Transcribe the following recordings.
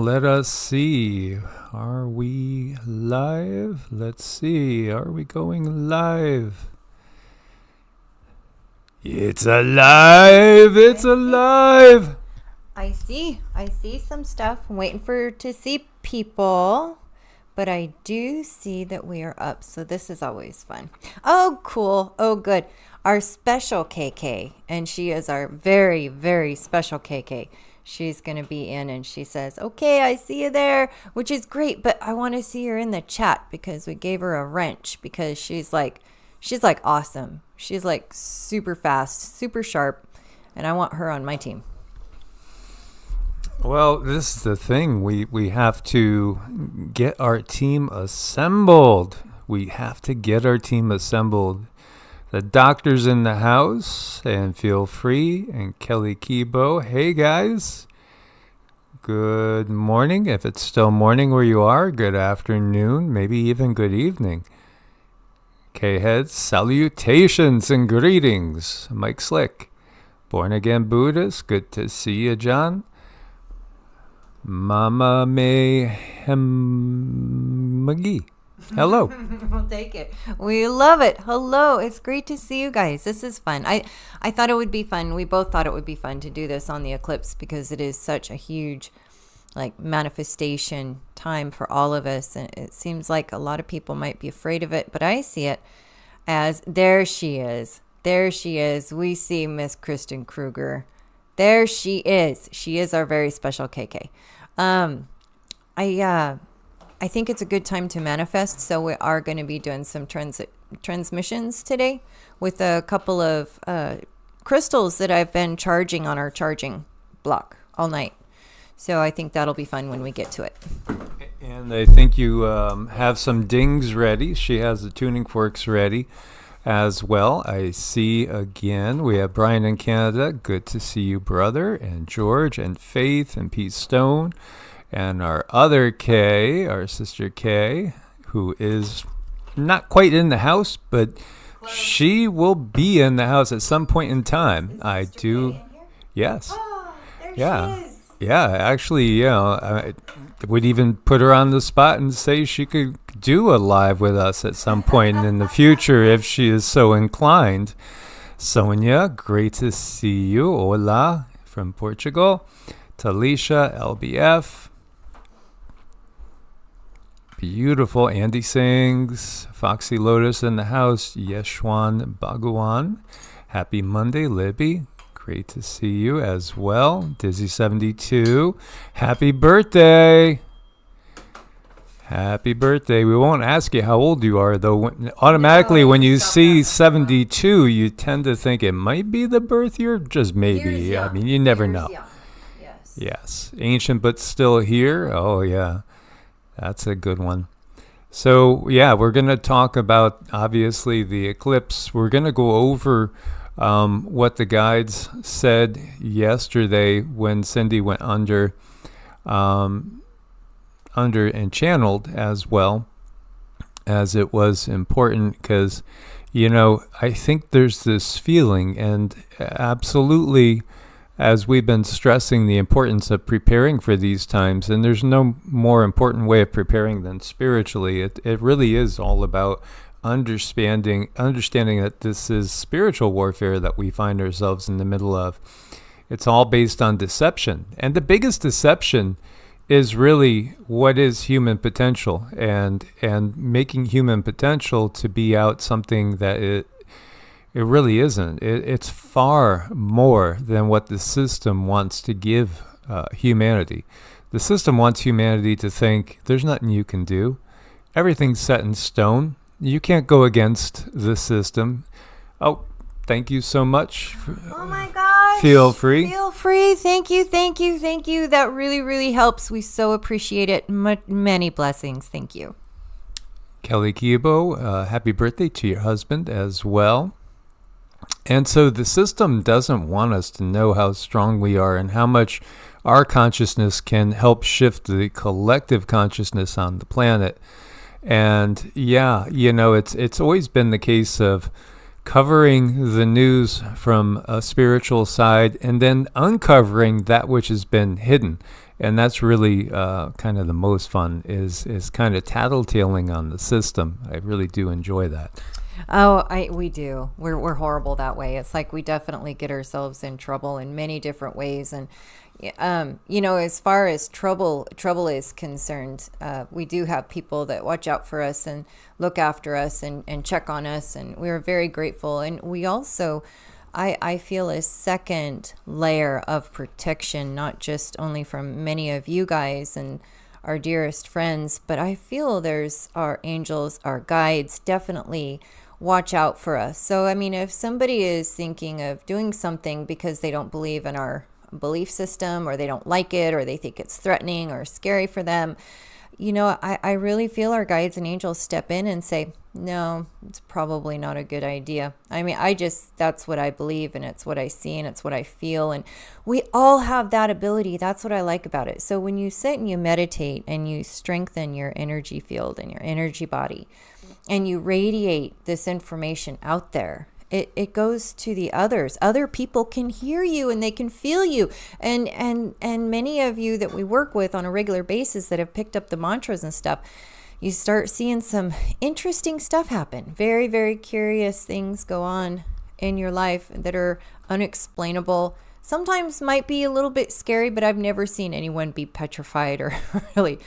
let us see. Are we live? Let's see. Are we going live? It's alive! It's alive! I see some stuff. I'm waiting to see people, but I do see that we are up, so this is always fun. Oh, cool. Oh, good. Our special KK, and she is our very, very special KK. She's going to be in, and she says, okay, I see you there, which is great, but I want to see her in the chat because we gave her a wrench because she's like awesome. She's like super fast, super sharp, and I want her on my team. Well, this is the thing. We have to get our team assembled. We have to get our team assembled. The doctor's in the house, and feel free. And Kelly Kibo, hey guys. Good morning. If it's still morning where you are, good afternoon, maybe even good evening. K-Heads, salutations and greetings. Mike Slick, Born Again Buddhist, good to see you, John. Mama Mayhem McGee. Hello. We'll take it. We love it. Hello. It's great to see you guys. This is fun. I thought it would be fun. We both thought it would be fun to do this on the eclipse because it is such a huge manifestation time for all of us. And it seems like a lot of people might be afraid of it, but I see it as there she is. There she is. We see Miss Kristen Kruger. There she is. She is our very special KK. I think it's a good time to manifest, so we are going to be doing some transmissions today with a couple of crystals that I've been charging on our charging block all night. So I think that'll be fun when we get to it. And I think you have some dings ready. She has the tuning forks ready as well. I see again, we have Brian in Canada. Good to see you, brother. And George and Faith and Pete Stone. And our other Kay, our sister Kay, who is not quite in the house, but she will be in the house at some point in time. I do. Yes. Oh, there she is. Yeah, actually, I would even put her on the spot and say she could do a live with us at some point in the future if she is so inclined. Sonia, great to see you. Hola, from Portugal. Talisha, LBF. Beautiful. Andy sings. Foxy Lotus in the house. Yeshwan Bhagwan. Happy Monday, Libby. Great to see you as well. Dizzy72. Happy birthday. Happy birthday. We won't ask you how old you are, though. Automatically, when you see 72, you tend to think it might be the birth year. Just maybe. I mean, you never know. Yes. Ancient but still here. Oh, yeah. That's a good one. So, yeah, we're going to talk about, obviously, the eclipse. We're going to go over what the guides said yesterday when Cindy went under and channeled, as well as it was important because, I think there's this feeling, and absolutely, as we've been stressing the importance of preparing for these times, and there's no more important way of preparing than spiritually. It really is all about understanding that this is spiritual warfare that we find ourselves in the middle of. It's all based on deception. And the biggest deception is really what is human potential, and making human potential to be out something that it really isn't. It's far more than what the system wants to give humanity. The system wants humanity to think there's nothing you can do. Everything's set in stone. You can't go against the system. Oh, thank you so much. Oh my gosh. Feel free. Feel free. Thank you. That really, really helps. We so appreciate it. Many blessings. Thank you. Kelly Kibo, happy birthday to your husband as well. And so the system doesn't want us to know how strong we are and how much our consciousness can help shift the collective consciousness on the planet. And yeah, it's always been the case of covering the news from a spiritual side and then uncovering that which has been hidden. And that's really kind of the most fun is kind of tattletaling on the system. I really do enjoy that. Oh, we do. We're horrible that way. It's like we definitely get ourselves in trouble in many different ways. And as far as trouble is concerned, we do have people that watch out for us and look after us and check on us, and we're very grateful. And we also, I feel, a second layer of protection, not just only from many of you guys and our dearest friends, but I feel there's our angels, our guides, definitely watch out for us. So, I mean, if somebody is thinking of doing something because they don't believe in our belief system, or they don't like it, or they think it's threatening or scary for them, I really feel our guides and angels step in and say, no, it's probably not a good idea. I mean, that's what I believe, and it's what I see, and it's what I feel. And we all have that ability. That's what I like about it. So when you sit and you meditate and you strengthen your energy field and your energy body, and you radiate this information out there, it goes to the others. Other people can hear you and they can feel you. And many of you that we work with on a regular basis that have picked up the mantras and stuff, you start seeing some interesting stuff happen. Very, very curious things go on in your life that are unexplainable. Sometimes might be a little bit scary, but I've never seen anyone be petrified or really,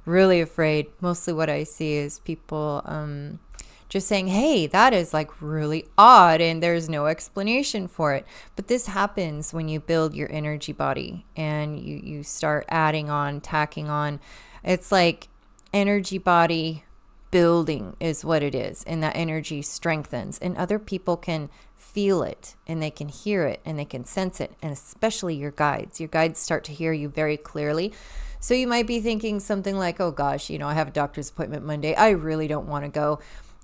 really afraid. Mostly what I see is people just saying, hey, that is like really odd and there's no explanation for it. But this happens when you build your energy body and you start adding on, tacking on. It's like energy body building is what it is. And that energy strengthens, and other people can feel it and they can hear it and they can sense it. And especially your guides. Your guides start to hear you very clearly. So you might be thinking something like, oh gosh, I have a doctor's appointment Monday. I really don't want to go.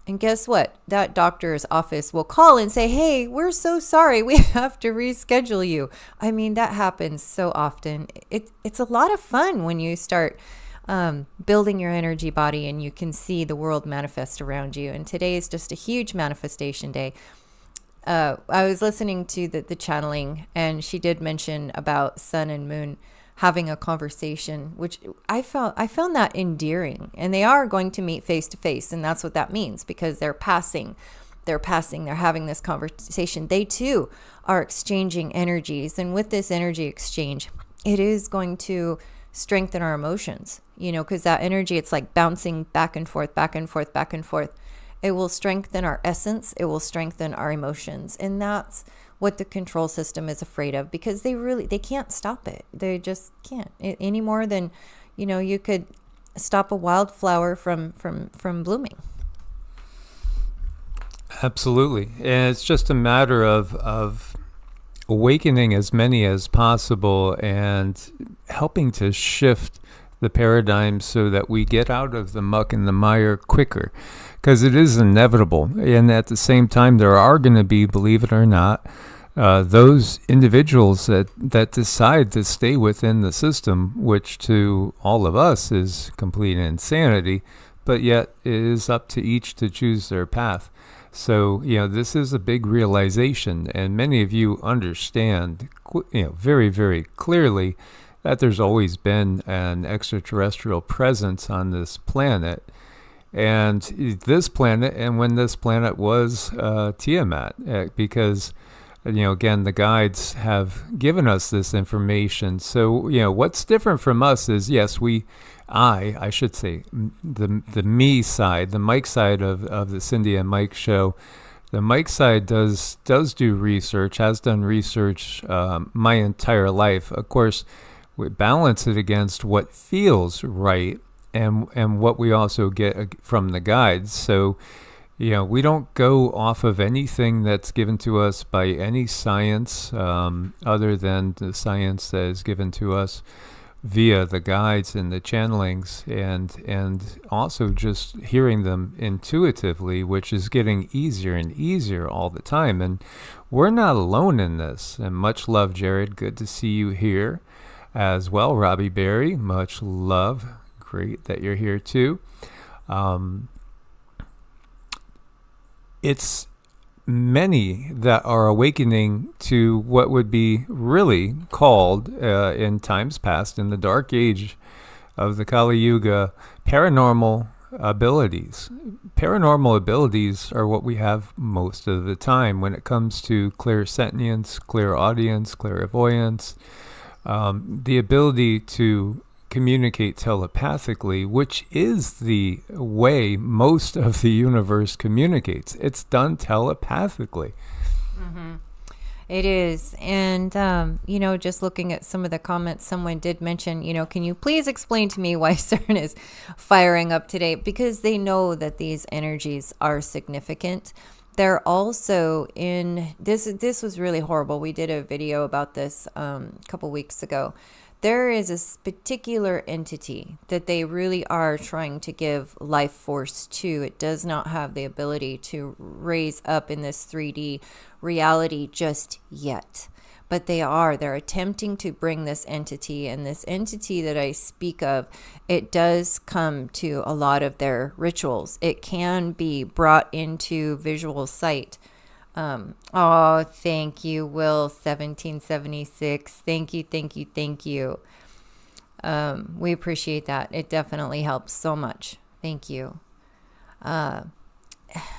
And guess what? That doctor's office will call and say, hey, we're so sorry. We have to reschedule you. I mean, that happens so often. It's a lot of fun when you start building your energy body and you can see the world manifest around you. And today is just a huge manifestation day. I was listening to the channeling, and she did mention about sun and moon having a conversation, which I found that endearing. And they are going to meet face to face, and that's what that means, because they're having this conversation. They too are exchanging energies, and with this energy exchange, it is going to strengthen our emotions, because that energy, it's like bouncing back and forth, back and forth, back and forth. It will strengthen our essence. It will strengthen our emotions. And that's what the control system is afraid of, because they can't stop it. They just can't, any more than, you could stop a wildflower from blooming. Absolutely. And it's just a matter of awakening as many as possible and helping to shift the paradigm so that we get out of the muck and the mire quicker, because it is inevitable. And at the same time, there are going to be, believe it or not, those individuals that decide to stay within the system, which to all of us is complete insanity, but yet it is up to each to choose their path. So, this is a big realization, and many of you understand, very, very clearly that there's always been an extraterrestrial presence on this planet. And this planet, and when this planet was Tiamat, because, again, the guides have given us this information. So, what's different from us is, yes, I should say, the me side, the Mike side of the Cindy and Mike show. The Mike side does do research, has done research my entire life. Of course, we balance it against what feels right and what we also get from the guides. So, we don't go off of anything that's given to us by any science other than the science that is given to us via the guides and the channelings, and also just hearing them intuitively, which is getting easier and easier all the time. And we're not alone in this. And much love, Jared. Good to see you here as well. Robbie Berry, much love. Great that you're here too. It's many that are awakening to what would be really called, in times past, in the dark age of the Kali Yuga, paranormal abilities. Paranormal abilities are what we have most of the time when it comes to clairsentience, clairaudience, clairvoyance, the ability to communicate telepathically, which is the way most of the universe communicates. It's done telepathically. Mm-hmm. It is. And, just looking at some of the comments, someone did mention, can you please explain to me why CERN is firing up today? Because they know that these energies are significant. They're also in this was really horrible. We did a video about this a couple weeks ago. There is a particular entity that they really are trying to give life force to. It does not have the ability to raise up in this 3D reality just yet. But they're attempting to bring this entity, and this entity that I speak of, it does come to a lot of their rituals. It can be brought into visual sight. Oh, thank you, Will 1776. Thank you. We appreciate that. It definitely helps so much. Thank you.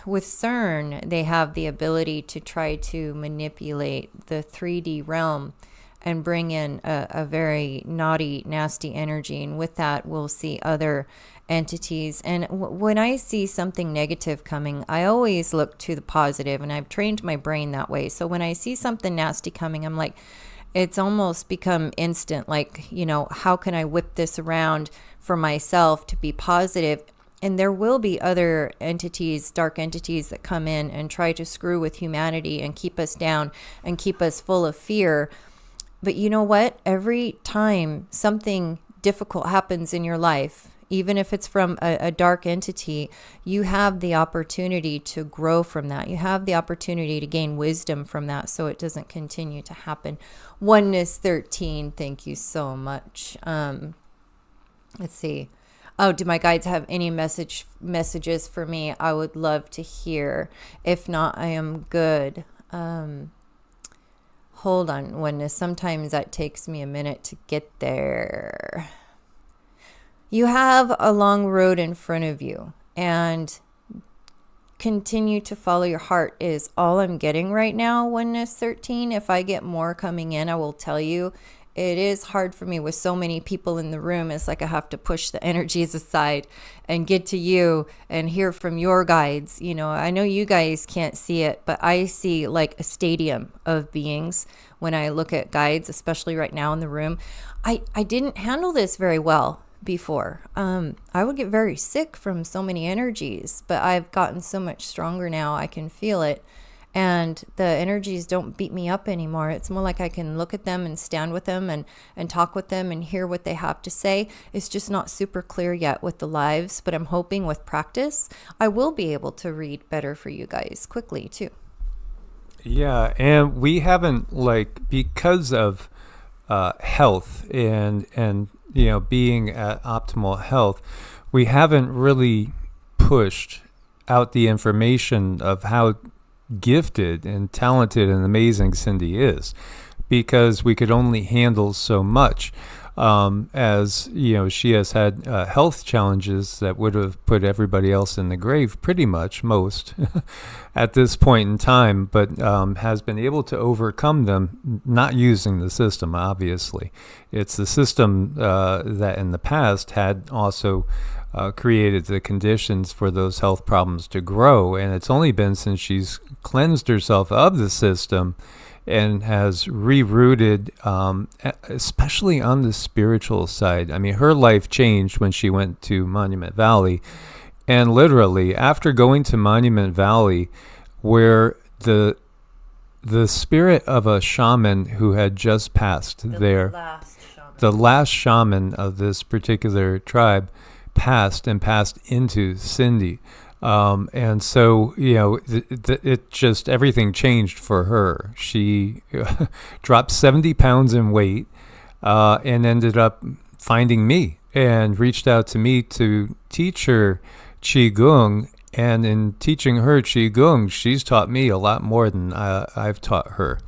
With CERN, they have the ability to try to manipulate the 3D realm and bring in a very naughty, nasty energy. And with that, we'll see other entities. And when I see something negative coming, I always look to the positive, and I've trained my brain that way. So when I see something nasty coming, I'm like, it's almost become instant. Like, how can I whip this around for myself to be positive? And there will be other entities, dark entities, that come in and try to screw with humanity and keep us down and keep us full of fear. But you know what? Every time something difficult happens in your life, even if it's from a dark entity, you have the opportunity to grow from that. You have the opportunity to gain wisdom from that so it doesn't continue to happen. Oneness 13, thank you so much. Let's see. Oh, do my guides have any messages for me? I would love to hear. If not, I am good. Hold on, Oneness. Sometimes that takes me a minute to get there. You have a long road in front of you, and continue to follow your heart is all I'm getting right now, Oneness 13. If I get more coming in, I will tell you. It is hard for me with so many people in the room. It's like I have to push the energies aside and get to you and hear from your guides. I know you guys can't see it, but I see like a stadium of beings when I look at guides, especially right now in the room. I didn't handle this very well before. I would get very sick from so many energies, but I've gotten so much stronger now. I can feel it. And the energies don't beat me up anymore. It's more like I can look at them and stand with them and talk with them and hear what they have to say. It's just not super clear yet with the lives, but I'm hoping with practice, I will be able to read better for you guys quickly too. Yeah, and we haven't, because of health and being at optimal health, we haven't really pushed out the information of how gifted and talented and amazing Cindy is, because we could only handle so much. As she has had health challenges that would have put everybody else in the grave, pretty much most at this point in time, but has been able to overcome them, not using the system. Obviously, it's the system that in the past had also created the conditions for those health problems to grow, and it's only been since she's cleansed herself of the system and has rerouted, especially on the spiritual side. I mean, her life changed when she went to Monument Valley, and literally after going to Monument Valley, where the spirit of a shaman who had just passed the last shaman of this particular tribe passed into Cindy. And so, it just, everything changed for her. She dropped 70 pounds in weight and ended up finding me and reached out to me to teach her Qigong. And in teaching her Qigong, she's taught me a lot more than I've taught her.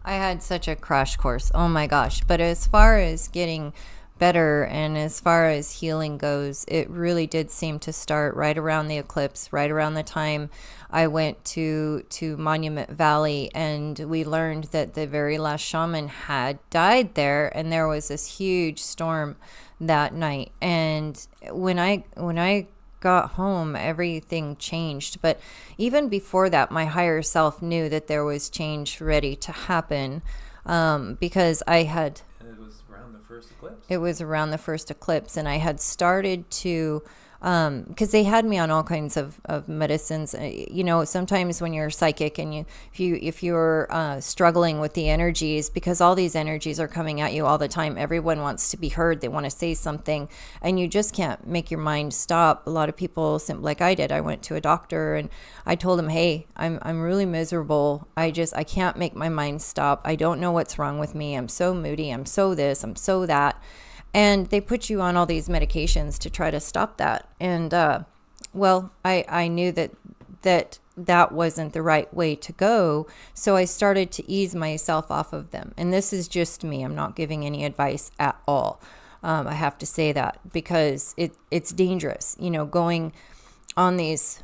I had such a crash course. Oh my gosh. But as far as getting better and as far as healing goes, it really did seem to start right around the eclipse, right around the time I went to Monument Valley, and we learned that the very last shaman had died there, and there was this huge storm that night. And when I got home, everything changed. But even before that, my higher self knew that there was change ready to happen, because I had... And it was around the first eclipse? It was around the first eclipse, and I had started to... because they had me on all kinds of medicines. You know, sometimes when you're psychic and if you're struggling with the energies, because all these energies are coming at you all the time, everyone wants to be heard, they want to say something, and you just can't make your mind stop. A lot of people, like I did, I went to a doctor and I told him, hey, I'm really miserable. I can't make my mind stop. I don't know what's wrong with me. I'm so moody. I'm so this. I'm so that. And they put you on all these medications to try to stop that. And, well, I knew that wasn't the right way to go. So I started to ease myself off of them. And this is just me. I'm not giving any advice at all. I have to say that because it's dangerous. You know, going on these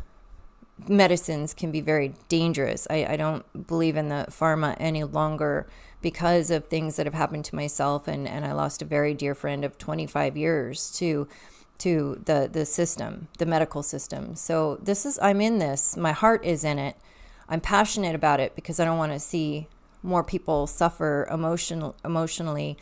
medicines can be very dangerous. I don't believe in the pharma any longer, because of things that have happened to myself, and I lost a very dear friend of 25 years to the system, the medical system. So I'm in this. My heart is in it. I'm passionate about it because I don't want to see more people suffer emotionally,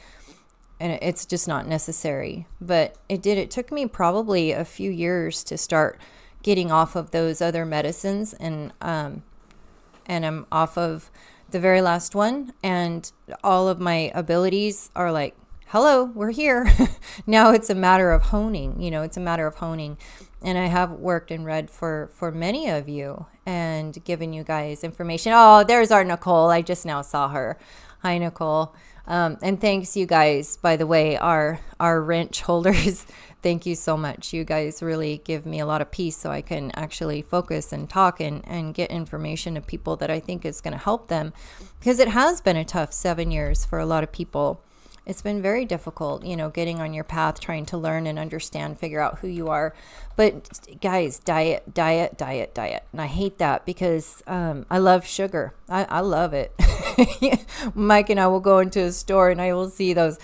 and it's just not necessary. But it took me probably a few years to start getting off of those other medicines, and I'm off of the very last one, and all of my abilities are like, hello, we're here. Now it's a matter of honing, and I have worked and read for many of you and given you guys information. Oh, there's our Nicole. I just now saw her. Hi, Nicole. And thanks, you guys, by the way, our wrench holders. Thank you so much. You guys really give me a lot of peace, so I can actually focus and talk and get information to people that I think is going to help them, because it has been a tough 7 years for a lot of people. It's been very difficult, getting on your path, trying to learn and understand, figure out who you are. But guys, diet. And I hate that because I love sugar. I love it. Mike and I will go into a store and I will see those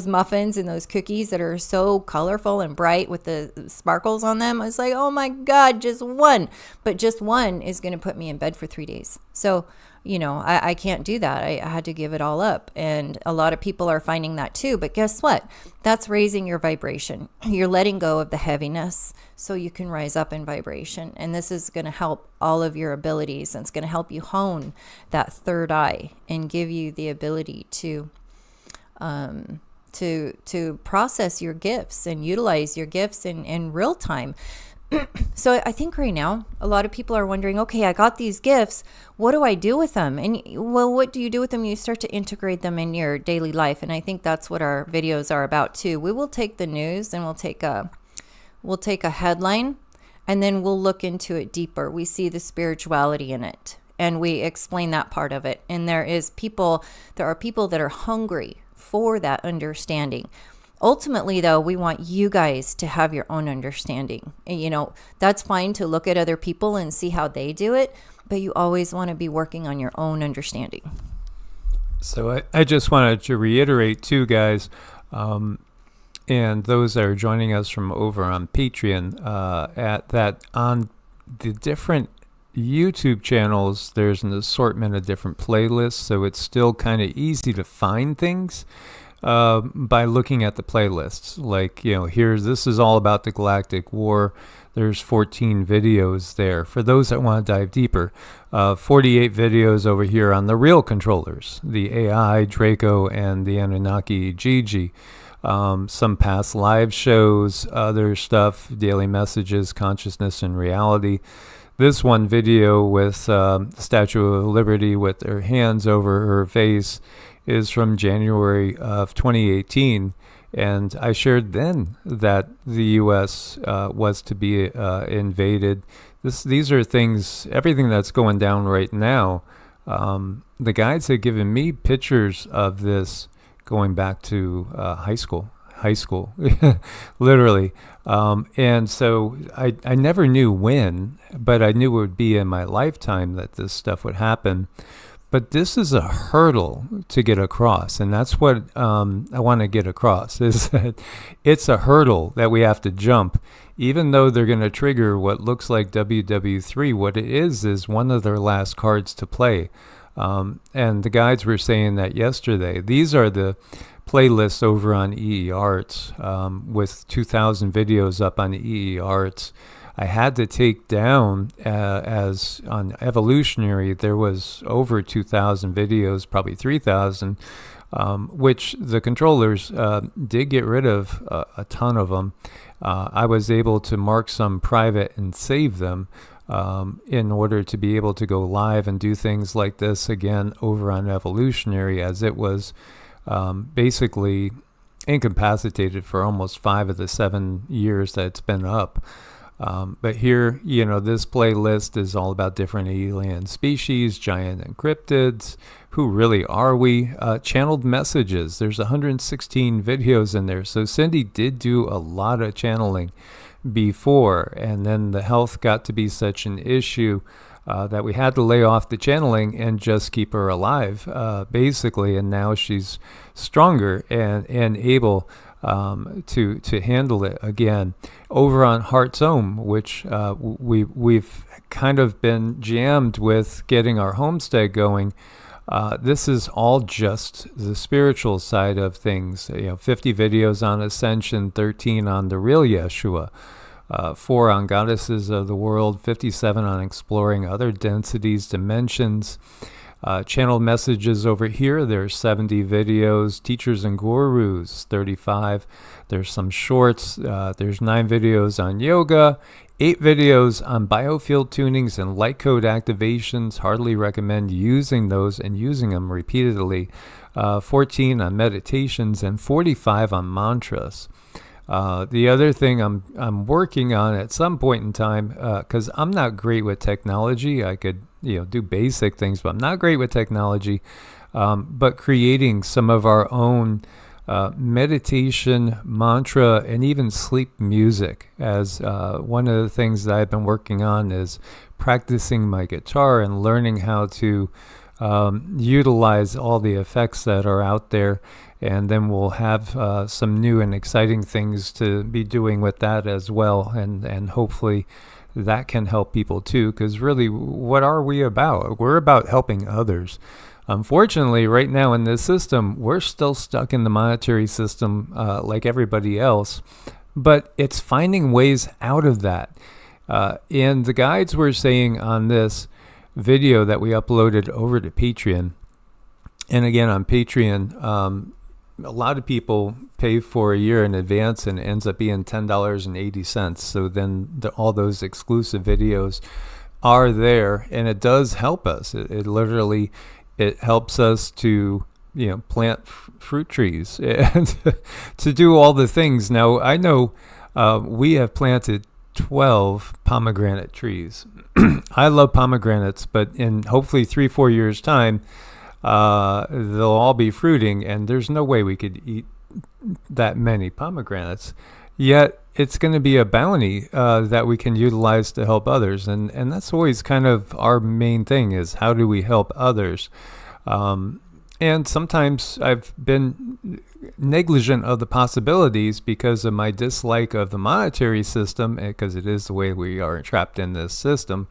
muffins and those cookies that are so colorful and bright with the sparkles on them. It's like, oh my God, just one. But just one is going to put me in bed for 3 days. So I can't do that. I had to give it all up. And a lot of people are finding that too. But guess what? That's raising your vibration. You're letting go of the heaviness so you can rise up in vibration. And this is going to help all of your abilities. And it's going to help you hone that third eye and give you the ability to process your gifts and utilize your gifts in real time. So I think right now, a lot of people are wondering, okay, I got these gifts. What do I do with them? And well, what do you do with them? You start to integrate them in your daily life. And I think that's what our videos are about too. We will take the news and we'll take a headline, and then we'll look into it deeper. We see the spirituality in it, and we explain that part of it. And there are people that are hungry for that understanding. Ultimately, though, we want you guys to have your own understanding. And, that's fine to look at other people and see how they do it, but you always want to be working on your own understanding. So I just wanted to reiterate too, guys, and those that are joining us from over on Patreon, that on the different YouTube channels, there's an assortment of different playlists, so it's still kind of easy to find things by looking at the playlists. Like, this is all about the Galactic War. There's 14 videos there for those that want to dive deeper. 48 videos over here on the real controllers, the AI, Draco, and the Anunnaki Gigi. Some past live shows, other stuff, daily messages, consciousness and reality. This one video with the Statue of Liberty with her hands over her face is from January of 2018. And I shared then that the U.S. was to be invaded. these are things, everything that's going down right now. The guides had given me pictures of this going back to high school, literally. And so I never knew when, but I knew it would be in my lifetime that this stuff would happen. But this is a hurdle to get across, and that's what I want to get across, is that it's a hurdle that we have to jump. Even though they're going to trigger what looks like WW3, what it is one of their last cards to play. And the guides were saying that yesterday. These are the playlists over on EEARTS, with 2,000 videos up on EEARTS. I had to take down, as on Evolutionary, there was over 2,000 videos, probably 3,000, which the controllers did get rid of a ton of them. I was able to mark some private and save them in order to be able to go live and do things like this again over on Evolutionary, as it was basically incapacitated for almost 5 of the 7 years that it's been up. But here, this playlist is all about different alien species, giant and cryptids. Who really are we? Channeled messages. There's 116 videos in there. So Cindy did do a lot of channeling before, and then the health got to be such an issue that we had to lay off the channeling and just keep her alive, basically. And now she's stronger and able to handle it again. Over on Heart's Home, which we've kind of been jammed with getting our homestead going. This is all just the spiritual side of things. 50 videos on Ascension, 13 on the real Yeshua, 4 on Goddesses of the World, 57 on exploring other densities, dimensions. Channeled messages over here, there's 70 videos. Teachers and Gurus, 35. There's some shorts. There's 9 videos on yoga, 8 videos on biofield tunings and light code activations. Hardly recommend using those and using them repeatedly. 14 on meditations and 45 on mantras. The other thing I'm working on at some point in time, because I'm not great with technology. I could do basic things, but I'm not great with technology. But creating some of our own meditation, mantra, and even sleep music, as one of the things that I've been working on is practicing my guitar and learning how to utilize all the effects that are out there. And then we'll have some new and exciting things to be doing with that as well. And hopefully that can help people too, because really, what are we about? We're about helping others. Unfortunately, right now in this system, we're still stuck in the monetary system like everybody else, but it's finding ways out of that. And the guides were saying on this video that we uploaded over to Patreon, and again on Patreon, a lot of people pay for a year in advance and it ends up being $10.80. So then all those exclusive videos are there, and it does help us. It literally, it helps us to plant fruit trees and to do all the things. Now I know we have planted 12 pomegranate trees. I love pomegranates, but in hopefully 3-4 years time, they'll all be fruiting, and there's no way we could eat that many pomegranates. Yet it's going to be a bounty that we can utilize to help others, and that's always kind of our main thing, is how do we help others. And sometimes I've been negligent of the possibilities because of my dislike of the monetary system, because it is the way we are trapped in this system.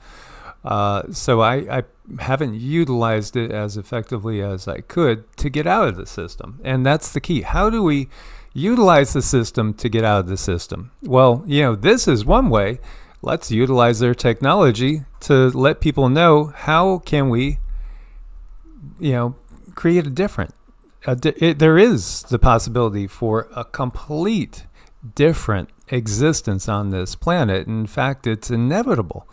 So I haven't utilized it as effectively as I could to get out of the system. And that's the key. How do we utilize the system to get out of the system? Well, this is one way. Let's utilize their technology to let people know how can we, create a different. There is the possibility for a complete different existence on this planet. In fact, it's inevitable.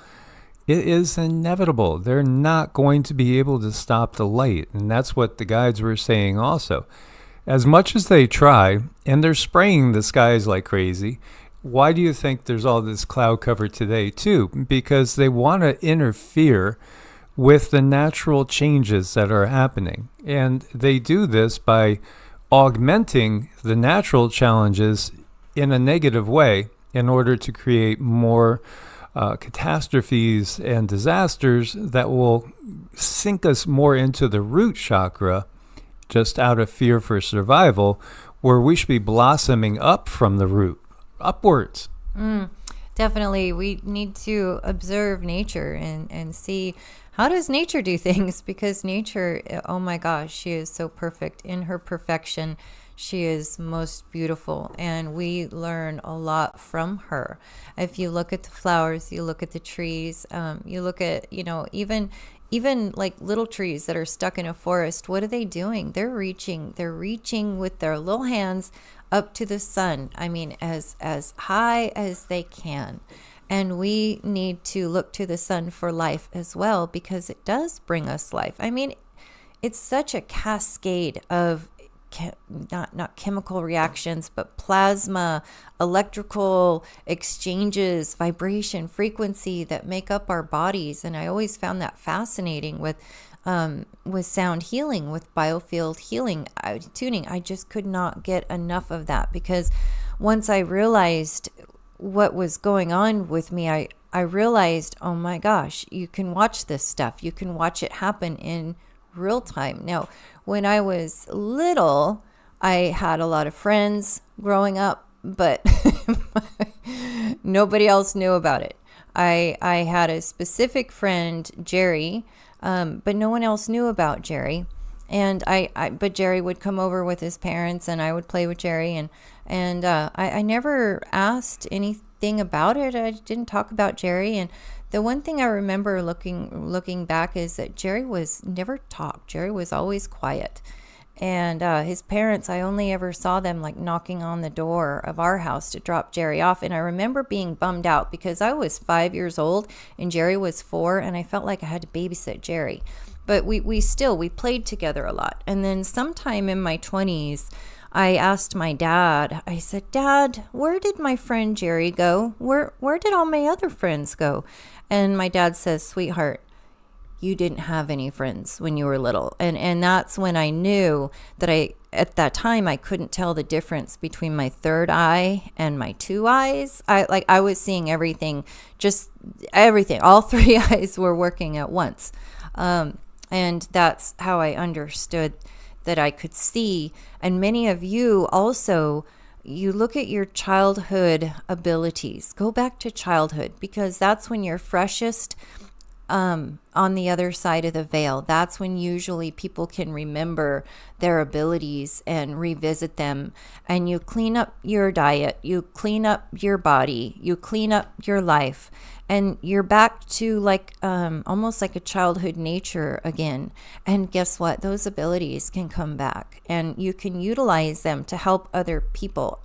It is inevitable. They're not going to be able to stop the light. And that's what the guides were saying also. As much as they try, and they're spraying the skies like crazy, why do you think there's all this cloud cover today too? Because they want to interfere with the natural changes that are happening. And they do this by augmenting the natural challenges in a negative way in order to create more catastrophes and disasters that will sink us more into the root chakra, just out of fear for survival, where we should be blossoming up from the root, upwards. Definitely. We need to observe nature and see, how does nature do things? Because nature, oh my gosh, she is so perfect. In her perfection, she is most beautiful, and we learn a lot from her. If you look at the flowers, you look at the trees, you look at, even like little trees that are stuck in a forest, what are they doing? They're reaching with their little hands up to the sun. I mean, as high as they can. And we need to look to the sun for life as well, because it does bring us life. I mean, it's such a cascade of not chemical reactions, but plasma, electrical exchanges, vibration, frequency that make up our bodies. And I always found that fascinating with sound healing, with biofield healing, tuning. I just could not get enough of that, because once I realized what was going on with me, I realized, oh my gosh, you can watch this stuff. You can watch it happen in real time. Now, when I was little, I had a lot of friends growing up, but nobody else knew about it. I had a specific friend, Jerry, but no one else knew about Jerry. And but Jerry would come over with his parents, and I would play with Jerry, and I never asked anything about it. I didn't talk about Jerry. And the one thing I remember looking back is that Jerry was never talked. Jerry was always quiet. And his parents, I only ever saw them like knocking on the door of our house to drop Jerry off. And I remember being bummed out because I was 5 years old and Jerry was 4, and I felt like I had to babysit Jerry. But we played together a lot. And then sometime in my 20s, I asked my dad, I said, Dad, where did my friend Jerry go? Where did all my other friends go? And my dad says, sweetheart, you didn't have any friends when you were little. And that's when I knew that at that time, I couldn't tell the difference between my third eye and my two eyes. I was seeing everything, just everything. All three eyes were working at once. And that's how I understood that I could see. And many of you also, you look at your childhood abilities. Go back to childhood, because that's when you're freshest on the other side of the veil. That's when usually people can remember their abilities and revisit them. And you clean up your diet, you clean up your body, you clean up your life, and you're back to like almost like a childhood nature again. And guess what? Those abilities can come back, and you can utilize them to help other people.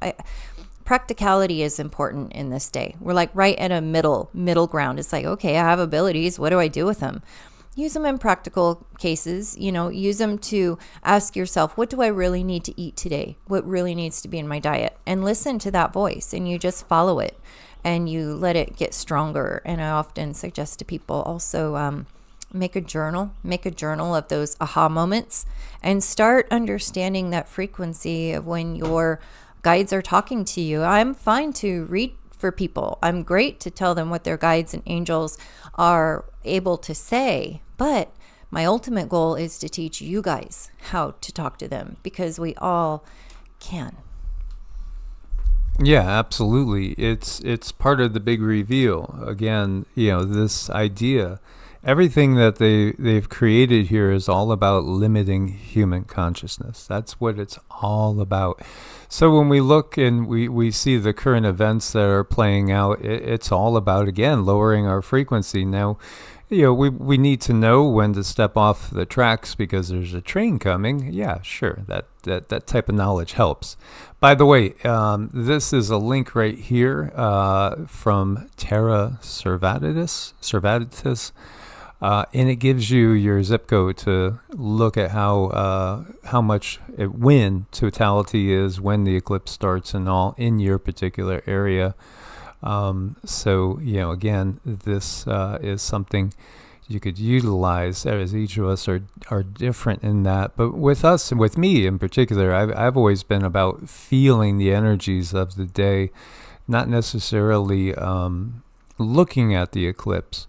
Practicality is important in this day. We're like right at a middle ground. It's like, okay, I have abilities. What do I do with them? Use them in practical cases. Use them to ask yourself, what do I really need to eat today? What really needs to be in my diet? And listen to that voice, and you just follow it, and you let it get stronger. And I often suggest to people also make a journal of those aha moments, and start understanding that frequency of when your guides are talking to you. I'm fine to read for people. I'm great to tell them what their guides and angels are able to say. But my ultimate goal is to teach you guys how to talk to them, because we all can. Yeah, absolutely. It's part of the big reveal. Again, this idea, everything that they've created here is all about limiting human consciousness. That's what it's all about. So when we look and we see the current events that are playing out, it's all about, again, lowering our frequency. Now, we need to know when to step off the tracks because there's a train coming. Yeah, sure. That type of knowledge helps. By the way, this is a link right here from Terra Servatis. and it gives you your zip code to look at how much when totality is, when the eclipse starts, and all in your particular area. So again, this is something you could utilize, as each of us are different in that. But with us, and with me in particular, I've always been about feeling the energies of the day, not necessarily looking at the eclipse.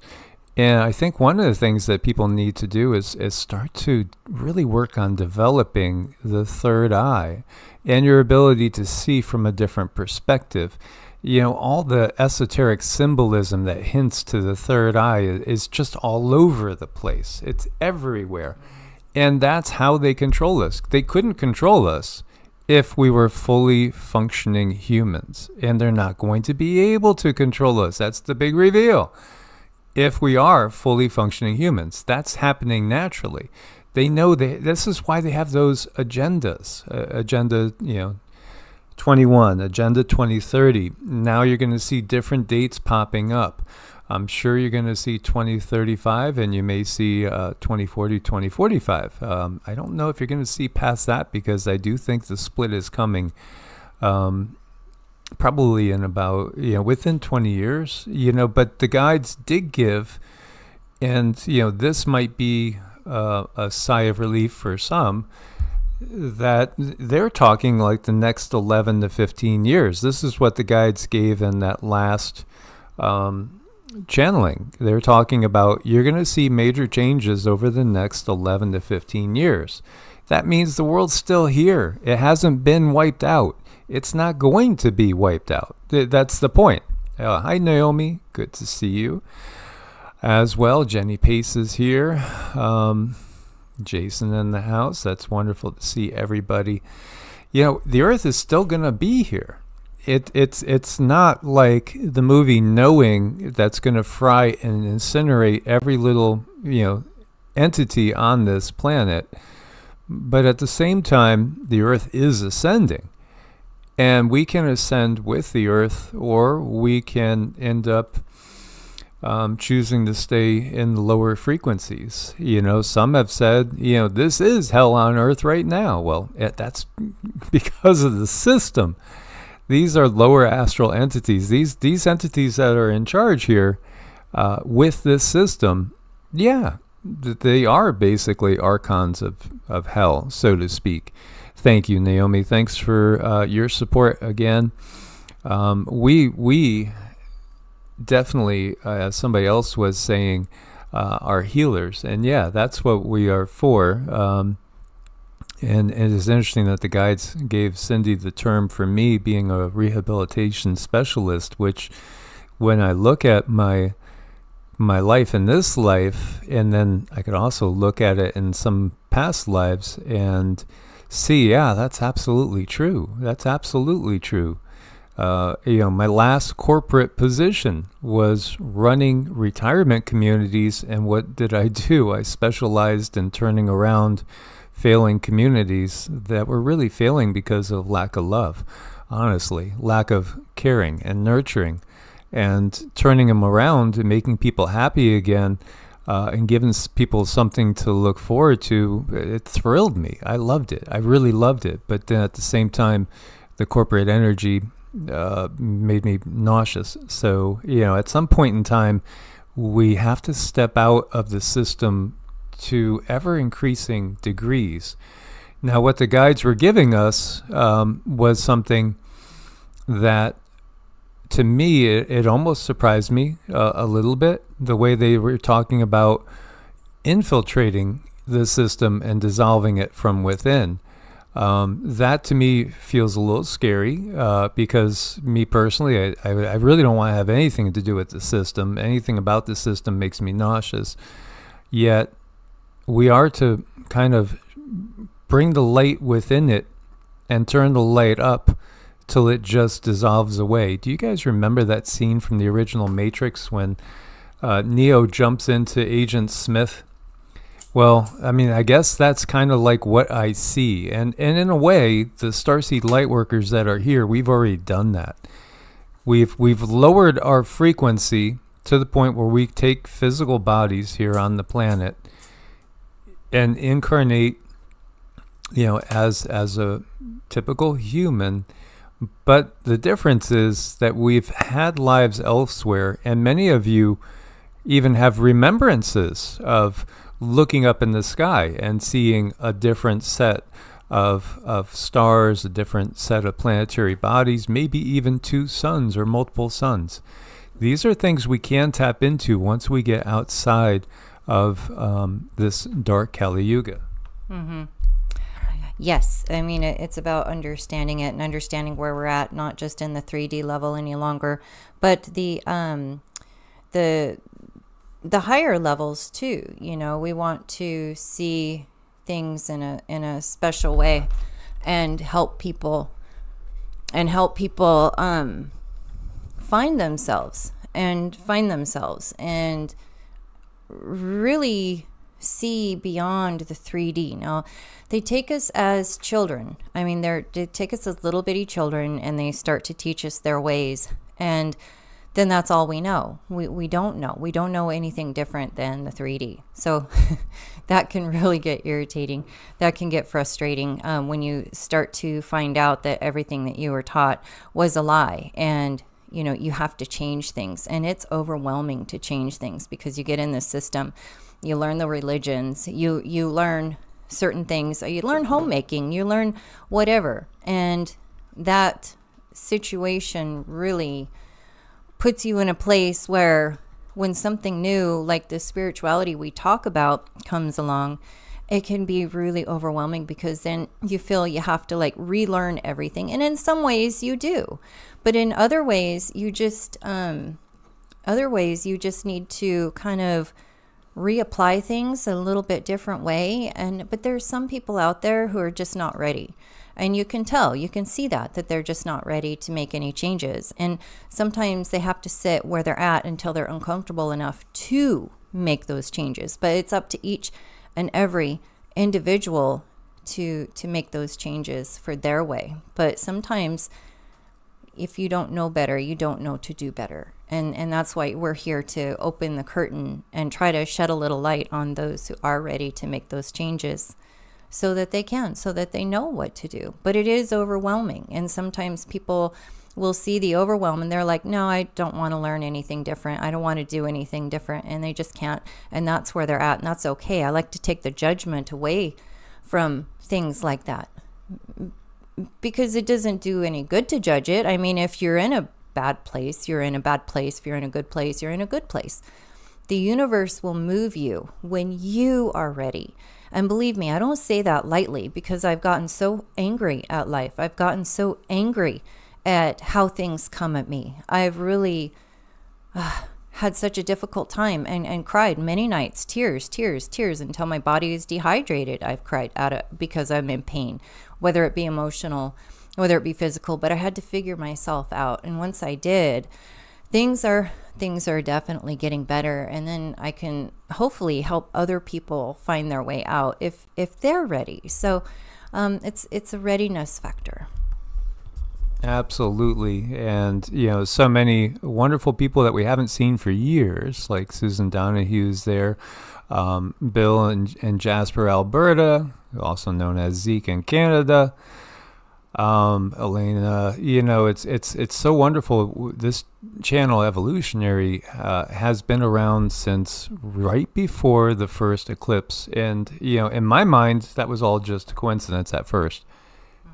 And I think one of the things that people need to do is start to really work on developing the third eye and your ability to see from a different perspective. All the esoteric symbolism that hints to the third eye is just all over the place. It's everywhere. And that's how they control us. They couldn't control us if we were fully functioning humans. And they're not going to be able to control us. That's the big reveal. If we are fully functioning humans, that's happening naturally. They know this is why they have those agendas. Agenda, 21, Agenda 2030. Now you're going to see different dates popping up. I'm sure you're going to see 2035, and you may see 2040, 2045. I don't know if you're going to see past that, because I do think the split is coming probably in about, within 20 years, but the guides did give, and, this might be a sigh of relief for some, that they're talking like the next 11 to 15 years. This is what the guides gave in that last channeling. They're talking about you're going to see major changes over the next 11 to 15 years. That means the world's still here. It hasn't been wiped out. It's not going to be wiped out. That's the point. Hi, Naomi. Good to see you as well. Jenny Pace is here. Jason in the house. That's wonderful to see everybody. The Earth is still going to be here. It's not like the movie Knowing that's going to fry and incinerate every little entity on this planet. But at the same time, the Earth is ascending. And we can ascend with the Earth, or we can end up choosing to stay in the lower frequencies. Some have said, this is hell on Earth right now. Well, that's because of the system. These are lower astral entities. These entities that are in charge here with this system, they are basically archons of hell, so to speak. Thank you, Naomi. Thanks for your support again. We definitely, as somebody else was saying, are healers. And that's what we are for. And it is interesting that the guides gave Cindy the term for me being a rehabilitation specialist, which when I look at my life in this life, and then I could also look at it in some past lives and see, that's absolutely true. That's absolutely true. My last corporate position was running retirement communities, and what did I do? I specialized in turning around failing communities that were really failing because of lack of love, honestly, lack of caring and nurturing, and turning them around and making people happy again. And giving people something to look forward to. It thrilled me. I loved it. I really loved it. But then at the same time, the corporate energy made me nauseous. So, at some point in time, we have to step out of the system to ever increasing degrees. Now, what the guides were giving us was something that, to me, it almost surprised me a little bit, the way they were talking about infiltrating the system and dissolving it from within. That to me feels a little scary because me personally, I really don't want to have anything to do with the system. Anything about the system makes me nauseous. Yet we are to kind of bring the light within it and turn the light up till it just dissolves away. Do you guys remember that scene from the original Matrix when Neo jumps into Agent Smith? Well, I guess that's kind of like what I see. And in a way, the Starseed Lightworkers that are here, we've already done that. We've lowered our frequency to the point where we take physical bodies here on the planet and incarnate, as a typical human. But the difference is that we've had lives elsewhere, and many of you even have remembrances of looking up in the sky and seeing a different set of stars, a different set of planetary bodies, maybe even two suns or multiple suns. These are things we can tap into once we get outside of this dark Kali Yuga. Mm-hmm. Yes, I mean, it's about understanding it and understanding where we're at, not just in the 3D level any longer, but the higher levels too. We want to see things in a special way and help people find themselves and really see beyond the 3D. Now, they take us as children. I mean, they take us as little bitty children, and they start to teach us their ways. And then that's all we know. We don't know. We don't know anything different than the 3D. So that can really get irritating. That can get frustrating when you start to find out that everything that you were taught was a lie. And you have to change things. And it's overwhelming to change things because you get in this system. You learn the religions. You learn certain things. You learn homemaking. You learn whatever. And that situation really puts you in a place where when something new, like the spirituality we talk about, comes along, it can be really overwhelming because then you feel you have to relearn everything. And in some ways you do. But in other ways, you just need to kind of reapply things a little bit different way. But there's some people out there who are just not ready. And you can tell, you can see that they're just not ready to make any changes. And sometimes they have to sit where they're at until they're uncomfortable enough to make those changes. But it's up to each and every individual to make those changes for their way. But sometimes if you don't know better, you don't know to do better. And that's why we're here to open the curtain and try to shed a little light on those who are ready to make those changes so that they know what to do. But it is overwhelming. And sometimes people will see the overwhelm and they're like, no, I don't want to learn anything different. I don't want to do anything different. And they just can't. And that's where they're at. And that's okay. I like to take the judgment away from things like that because it doesn't do any good to judge it. I mean, if you're in a bad place, you're in a bad place. If you're in a good place, you're in a good place. The universe will move you when you are ready. And believe me, I don't say that lightly because I've gotten so angry at life. I've gotten so angry at how things come at me. I've really had such a difficult time and cried many nights, tears until my body is dehydrated. I've cried out because I'm in pain, whether it be emotional, whether it be physical, but I had to figure myself out. And once I did, things are definitely getting better. And then I can hopefully help other people find their way out if they're ready. So it's a readiness factor. Absolutely. And, so many wonderful people that we haven't seen for years, like Susan Donahue's there, Bill and Jasper, Alberta, also known as Zeke in Canada. Elena, it's so wonderful. This channel, Evolutionary, has been around since right before the first eclipse. And, in my mind, that was all just a coincidence at first.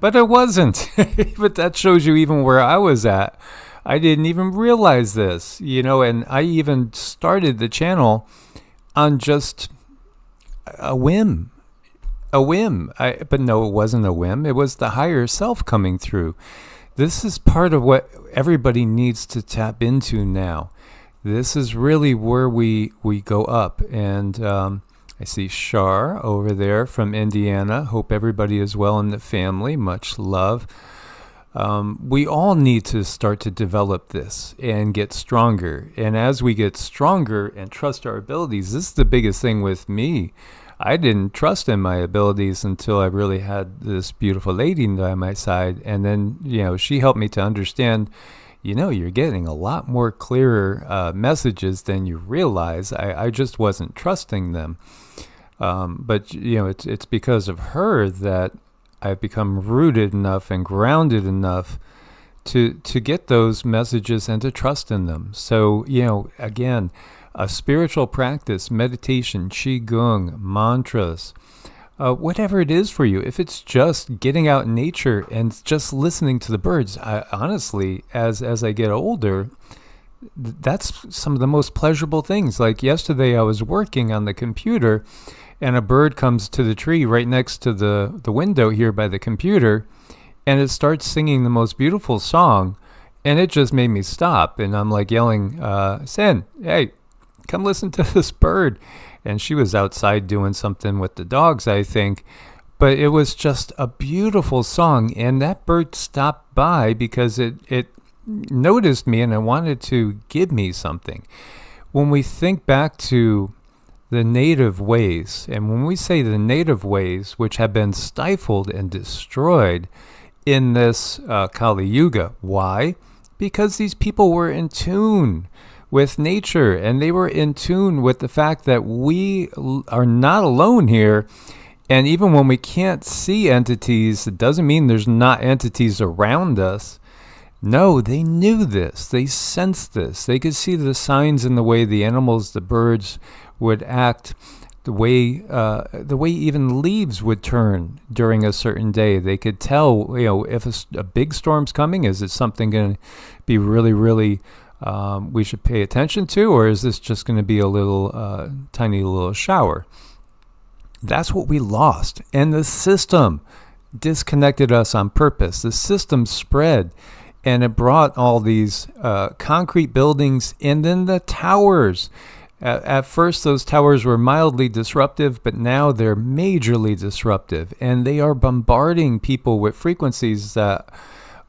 But it wasn't. But that shows you even where I was at. I didn't even realize this, and I even started the channel on just a whim. But no, it wasn't a whim. It was the higher self coming through. This is part of what everybody needs to tap into now. This is really where we go up. And I see Shar over there from Indiana. Hope everybody is well in the family. Much love. We all need to start to develop this and get stronger. And as we get stronger and trust our abilities, this is the biggest thing with me. I didn't trust in my abilities until I really had this beautiful lady by my side. And then, she helped me to understand, you're getting a lot more clearer messages than you realize. I just wasn't trusting them. But it's because of her that I've become rooted enough and grounded enough to get those messages and to trust in them. So, again, a spiritual practice, meditation, Qigong, mantras, whatever it is for you, if it's just getting out in nature and just listening to the birds, honestly, as I get older, that's some of the most pleasurable things. Like yesterday, I was working on the computer, and a bird comes to the tree right next to the window here by the computer, and it starts singing the most beautiful song, and it just made me stop. And I'm like yelling, Sen, hey, come listen to this bird. And she was outside doing something with the dogs, I think. But it was just a beautiful song, and that bird stopped by because it noticed me and it wanted to give me something. When we think back to the native ways, and when we say the native ways, which have been stifled and destroyed in this Kali Yuga, why? Because these people were in tune with nature, and they were in tune with the fact that we are not alone here. And even when we can't see entities, it doesn't mean there's not entities around us. No, they knew this. They sensed this. They could see the signs in the way the animals, the birds would act, the way even leaves would turn during a certain day. They could tell, if a big storm's coming. Is it something going to be really, really we should pay attention to, or is this just going to be a little tiny little shower? That's what we lost. And the system disconnected us on purpose. The system spread, and it brought all these concrete buildings, and then the towers. At first, those towers were mildly disruptive, but now they're majorly disruptive, and they are bombarding people with frequencies that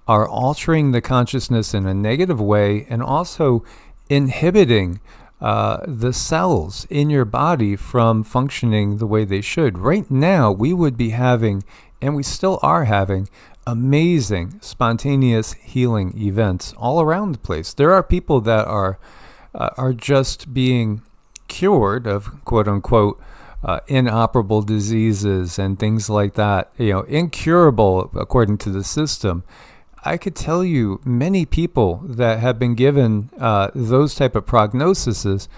are altering the consciousness in a negative way, and also inhibiting the cells in your body from functioning the way they should. Right now, we would be having, and we still are having, amazing spontaneous healing events all around the place. There are people that are just being cured of quote unquote inoperable diseases and things like that, incurable according to the system. I could tell you many people that have been given those type of prognoses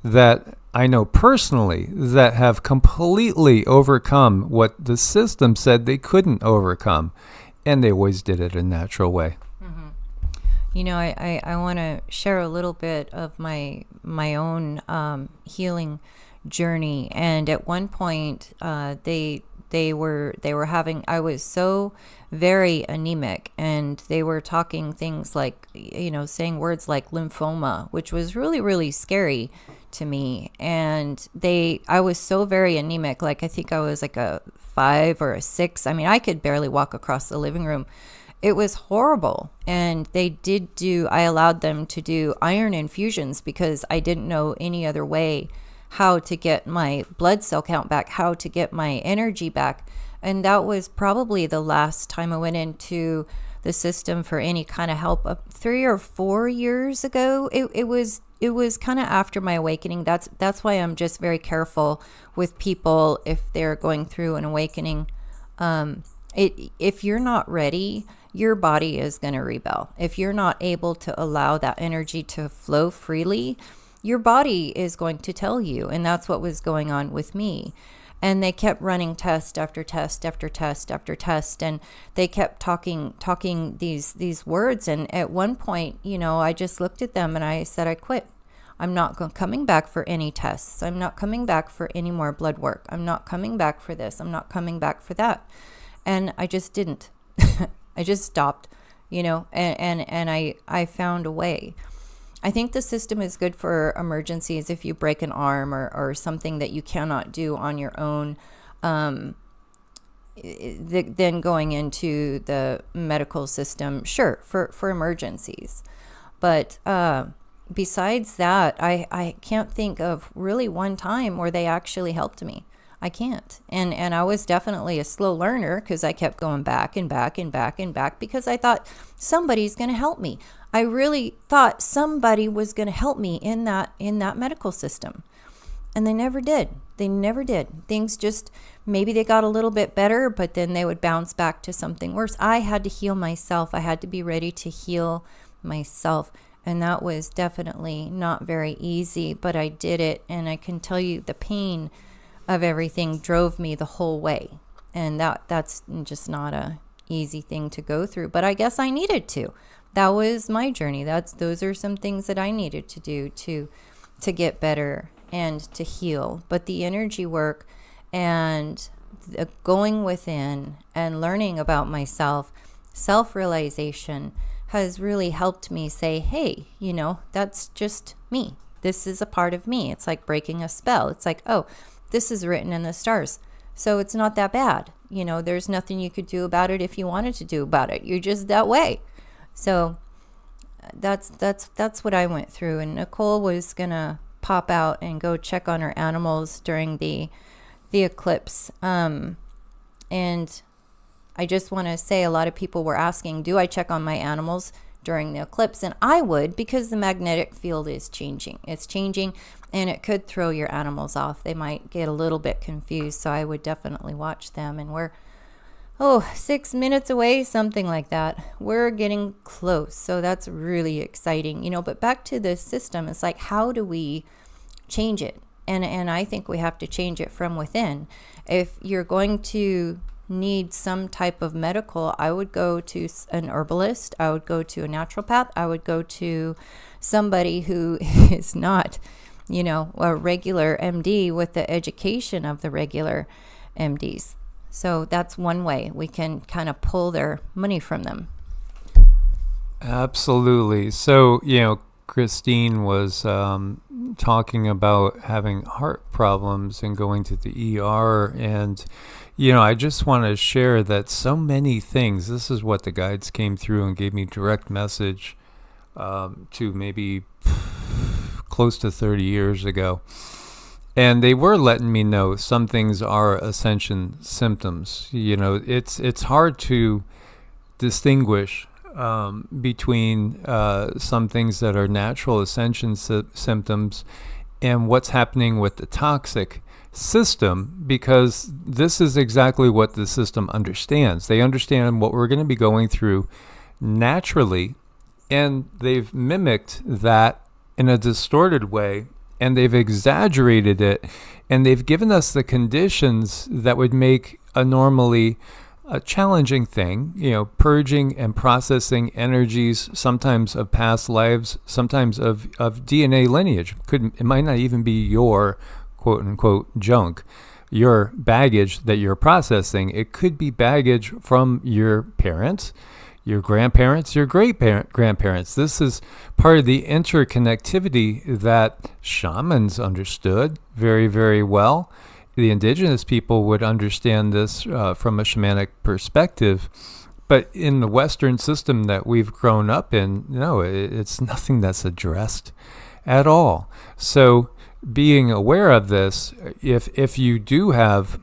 that I know personally that have completely overcome what the system said they couldn't overcome, and they always did it a natural way. I want to share a little bit of my own healing journey. And at one point, they were having, I was so very anemic, and they were talking things like, saying words like lymphoma, which was really, really scary to me. And I was so very anemic. Like, I think I was like a 5 or a 6. I mean, I could barely walk across the living room. It was horrible. And I allowed them to do iron infusions because I didn't know any other way how to get my blood cell count back, how to get my energy back. And that was probably the last time I went into the system for any kind of help. 3 or 4 years ago, it was kind of after my awakening. That's why I'm just very careful with people if they're going through an awakening. If you're not ready, your body is going to rebel. If you're not able to allow that energy to flow freely, your body is going to tell you. And that's what was going on with me. And they kept running test after test after test after test, and they kept talking these words. And at one point, I just looked at them and I said, I quit. I'm not coming back for any tests. I'm not coming back for any more blood work. I'm not coming back for this. I'm not coming back for that. And I just didn't. I just stopped, and I found a way. I think the system is good for emergencies if you break an arm or something that you cannot do on your own. Then going into the medical system, sure, for emergencies. But besides that, I can't think of really one time where they actually helped me. I can't. And I was definitely a slow learner because I kept going back and back and back and back because I thought somebody's going to help me. I really thought somebody was going to help me in that medical system. And they never did. They never did. Things just, maybe they got a little bit better, but then they would bounce back to something worse. I had to heal myself. I had to be ready to heal myself. And that was definitely not very easy, but I did it. And I can tell you the pain of everything drove me the whole way. And that's just not a easy thing to go through. But I guess I needed to. That was my journey. Those are some things that I needed to do to get better and to heal. But the energy work and the going within and learning about myself, self-realization has really helped me say, hey, that's just me. This is a part of me. It's like breaking a spell. It's like, oh, this is written in the stars. So it's not that bad. There's nothing you could do about it if you wanted to do about it. You're just that way. So that's what I went through. And Nicole was going to pop out and go check on her animals during the eclipse. And I just want to say, a lot of people were asking, do I check on my animals during the eclipse? And I would, because the magnetic field is changing. It's changing, and it could throw your animals off. They might get a little bit confused. So I would definitely watch them. And we're 6 minutes away, something like that. We're getting close. So that's really exciting, but back to the system, it's like, how do we change it? And I think we have to change it from within. If you're going to need some type of medical, I would go to an herbalist. I would go to a naturopath. I would go to somebody who is not, a regular MD with the education of the regular MDs. So that's one way we can kind of pull their money from them. Absolutely. So, Christine was talking about having heart problems and going to the ER. And, I just want to share that so many things, this is what the guides came through and gave me direct message to maybe close to 30 years ago. And they were letting me know some things are ascension symptoms. It's hard to distinguish between some things that are natural ascension symptoms and what's happening with the toxic system, because this is exactly what the system understands. They understand what we're going to be going through naturally, and they've mimicked that in a distorted way, and they've exaggerated it, and they've given us the conditions that would make a normally a challenging thing, purging and processing energies, sometimes of past lives, sometimes of DNA lineage. It might not even be your quote unquote junk, your baggage that you're processing. It could be baggage from your parents, your grandparents, your great-grandparents. This is part of the interconnectivity that shamans understood very, very well. The indigenous people would understand this from a shamanic perspective. But in the Western system that we've grown up in, no, it's nothing that's addressed at all. So being aware of this, if you do have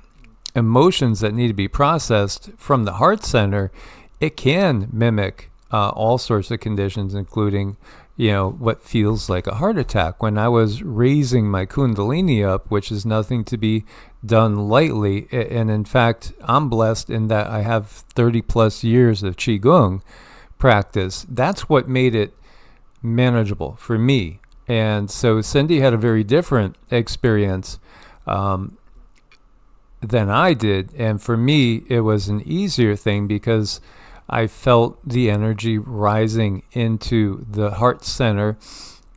emotions that need to be processed from the heart center, it can mimic all sorts of conditions, including, what feels like a heart attack. When I was raising my Kundalini up, which is nothing to be done lightly, and in fact, I'm blessed in that I have 30 plus years of Qigong practice. That's what made it manageable for me. And so Cindy had a very different experience than I did. And for me, it was an easier thing because I felt the energy rising into the heart center,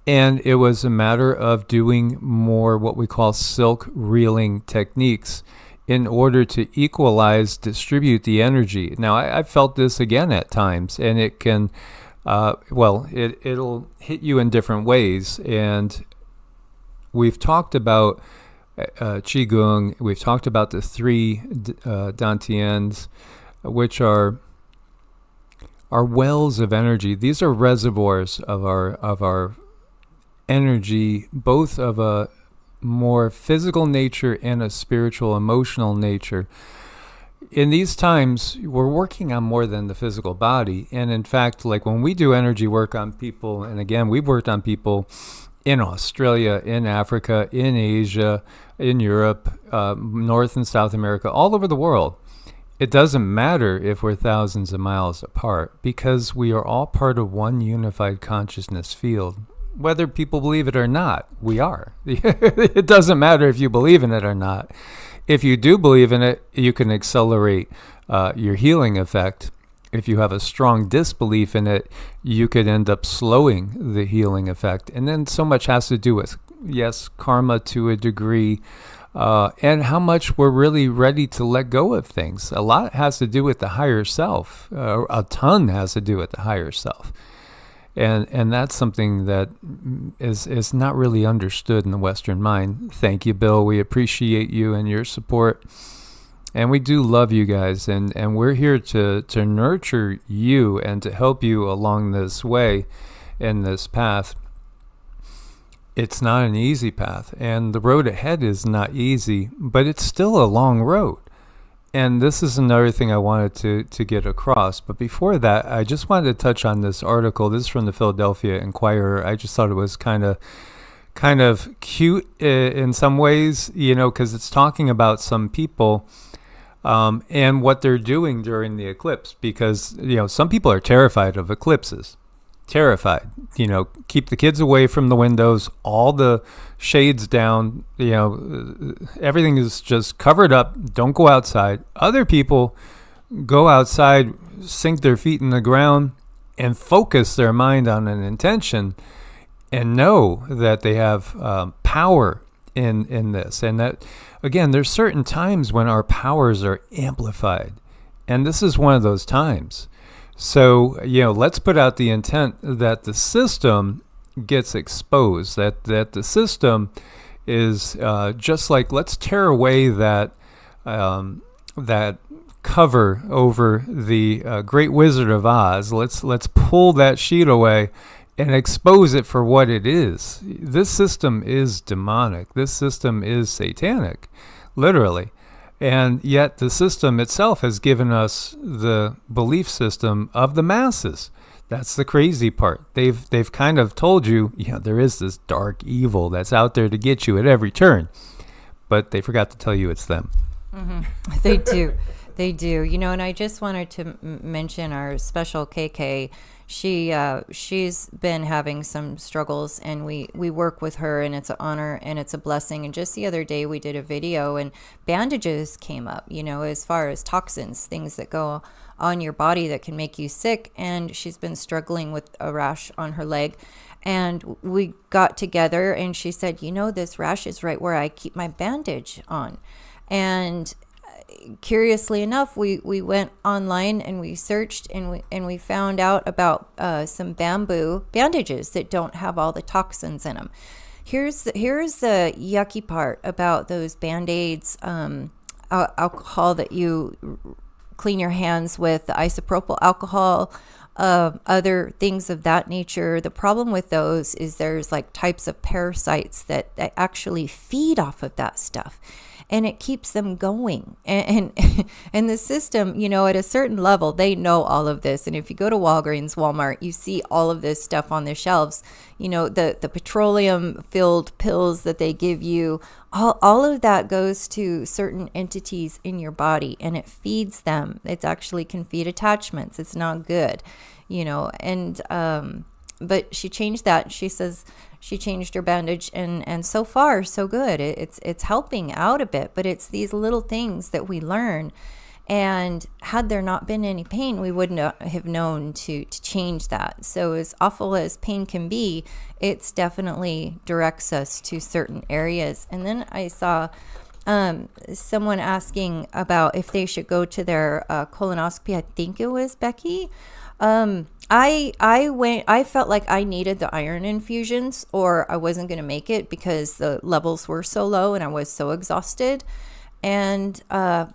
and it was a matter of doing more what we call silk reeling techniques in order to equalize, distribute the energy. Now, I felt this again at times, and it can, it'll hit you in different ways. And we've talked about Qigong, we've talked about the three dantians, which are wells of energy. These are reservoirs of our energy, both of a more physical nature and a spiritual, emotional nature. in these times, we're working on more than the physical body. And in fact, like when we do energy work on people, and again, we've worked on people in Australia, in Africa, in Asia, in Europe, North and South America, all over the world. It doesn't matter if we're thousands of miles apart, because we are all part of one unified consciousness field. Whether people believe it or not, we are. It doesn't matter if you believe in it or not. If you do believe in it, you can accelerate your healing effect. If you have a strong disbelief in it, you could end up slowing the healing effect. And then so much has to do with, yes, karma to a degree, and how much we're really ready to let go of things. A lot has to do with the higher self. A ton has to do with the higher self. And that's something that is not really understood in the Western mind. Thank you, Bill. We appreciate you and your support. And we do love you guys. And we're here to nurture you and to help you along this way in this path. It's not an easy path. And the road ahead is not easy, but it's still a long road. And this is another thing I wanted to get across. But before that, I just wanted to touch on this article. This is from the Philadelphia Inquirer. I just thought it was kind of cute in some ways, because it's talking about some people and what they're doing during the eclipse. Because, some people are terrified of eclipses. Terrified. Keep the kids away from the windows, all the shades down, everything is just covered up. Don't go outside. Other people go outside, sink their feet in the ground, and focus their mind on an intention and know that they have power in this. And that, again, there's certain times when our powers are amplified. And this is one of those times. So, let's put out the intent that the system gets exposed, that the system is just like, let's tear away that cover over the Great Wizard of Oz. Let's pull that sheet away and expose it for what it is. This system is demonic. This system is satanic, literally. And yet the system itself has given us the belief system of the masses. That's the crazy part. They've kind of told you, there is this dark evil that's out there to get you at every turn. But they forgot to tell you it's them. Mm-hmm. They do. They do. And I just wanted to mention our special KK. She's been having some struggles, and we work with her, and it's an honor and it's a blessing. And just the other day we did a video, and bandages came up, as far as toxins, things that go on your body that can make you sick. And she's been struggling with a rash on her leg. And we got together, and she said, this rash is right where I keep my bandage on. And curiously enough, we went online and we searched, and we found out about some bamboo bandages that don't have all the toxins in them. Here's the yucky part about those Band-Aids, alcohol that you clean your hands with, the isopropyl alcohol, other things of that nature. The problem with those is there's like types of parasites that actually feed off of that stuff. And it keeps them going. And the system, at a certain level, they know all of this. And if you go to Walgreens, Walmart, you see all of this stuff on the shelves. The petroleum-filled pills that they give you, all of that goes to certain entities in your body, and it feeds them. It actually can feed attachments. It's not good, but she changed that. She says she changed her bandage, and so far so good. It's helping out a bit, but it's these little things that we learn, and had there not been any pain, we wouldn't have known to change that. So as awful as pain can be, it's definitely directs us to certain areas. And then I saw someone asking about if they should go to their colonoscopy. I think it was Becky. I felt like I needed the iron infusions, or I wasn't going to make it because the levels were so low and I was so exhausted. And after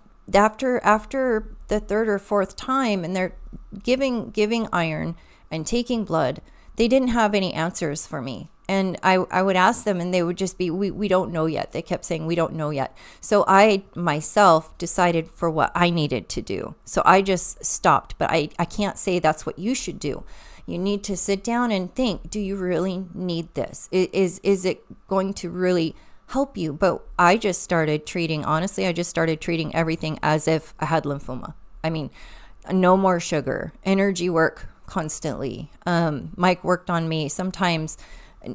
the third or fourth time, and they're giving iron and taking blood, they didn't have any answers for me. And I would ask them, and they would just be, we don't know yet. They kept saying, we don't know yet. So I myself decided for what I needed to do. So I just stopped, but I can't say that's what you should do. You need to sit down and think, do you really need this? Is it going to really help you? But I just started treating everything as if I had lymphoma. I mean, no more sugar, energy work constantly. Mike worked on me sometimes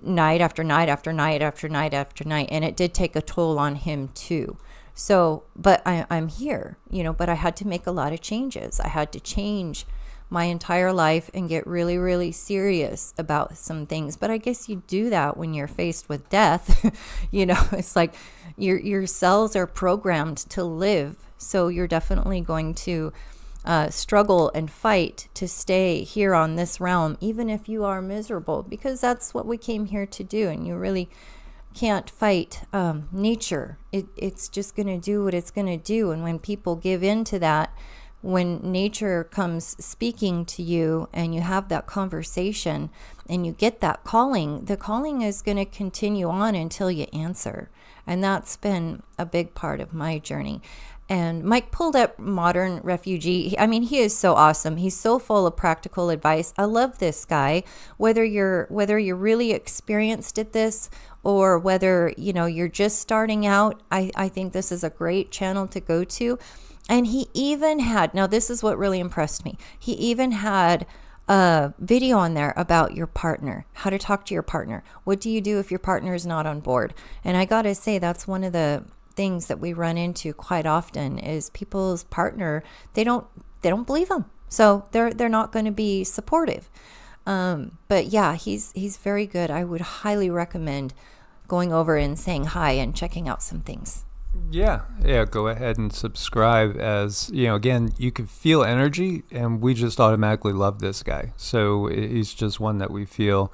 night after night after night after night after night. And it did take a toll on him too. So, but I'm here, but I had to make a lot of changes. I had to change my entire life and get really, really serious about some things. But I guess you do that when you're faced with death. It's like your cells are programmed to live. So you're definitely going to struggle and fight to stay here on this realm, even if you are miserable, because that's what we came here to do. And you really can't fight nature. It's just going to do what it's going to do. And when people give in to that, when nature comes speaking to you and you have that conversation and you get that calling, the calling is going to continue on until you answer. And that's been a big part of my journey. And Mike pulled up Modern Refugee. He is so awesome. He's so full of practical advice. I love this guy. Whether you're really experienced at this or whether, you're just starting out, I think this is a great channel to go to. And he even had, now this is what really impressed me. He even had a video on there about your partner, how to talk to your partner. What do you do if your partner is not on board? And I got to say, that's one of the things that we run into quite often is people's partner, they don't believe them. So they're not going to be supportive. But yeah, he's very good. I would highly recommend going over and saying hi and checking out some things. Yeah, go ahead and subscribe. As again, you can feel energy, and we just automatically love this guy. So he's just one that we feel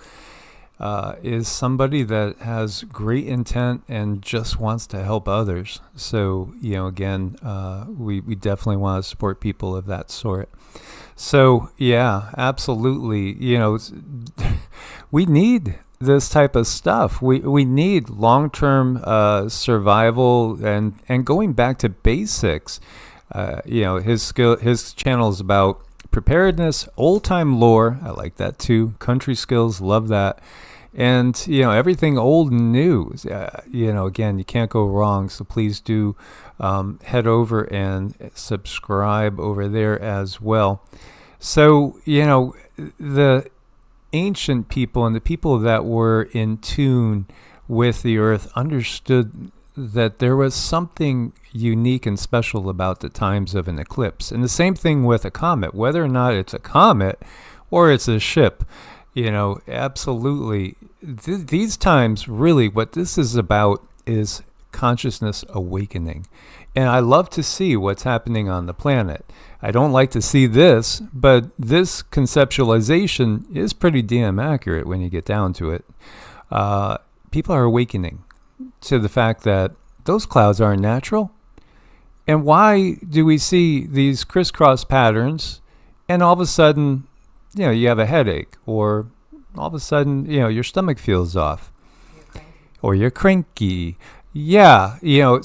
is somebody that has great intent and just wants to help others. So again, we definitely want to support people of that sort. So yeah, absolutely. We need this type of stuff. We need long-term survival and going back to basics. His channel is about preparedness, old-time lore. I like that too. Country skills, love that. And everything old and new. Again, you can't go wrong. So please do head over and subscribe over there as well. So the ancient people and the people that were in tune with the earth understood that there was something unique and special about the times of an eclipse. And the same thing with a comet, whether or not it's a comet or it's a ship, absolutely. These times, really, what this is about is consciousness awakening. And I love to see what's happening on the planet. I don't like to see this, but this conceptualization is pretty damn accurate when you get down to it. People are awakening to the fact that those clouds aren't natural. And why do we see these crisscross patterns and all of a sudden, you have a headache, or all of a sudden, your stomach feels off, or you're cranky. Yeah,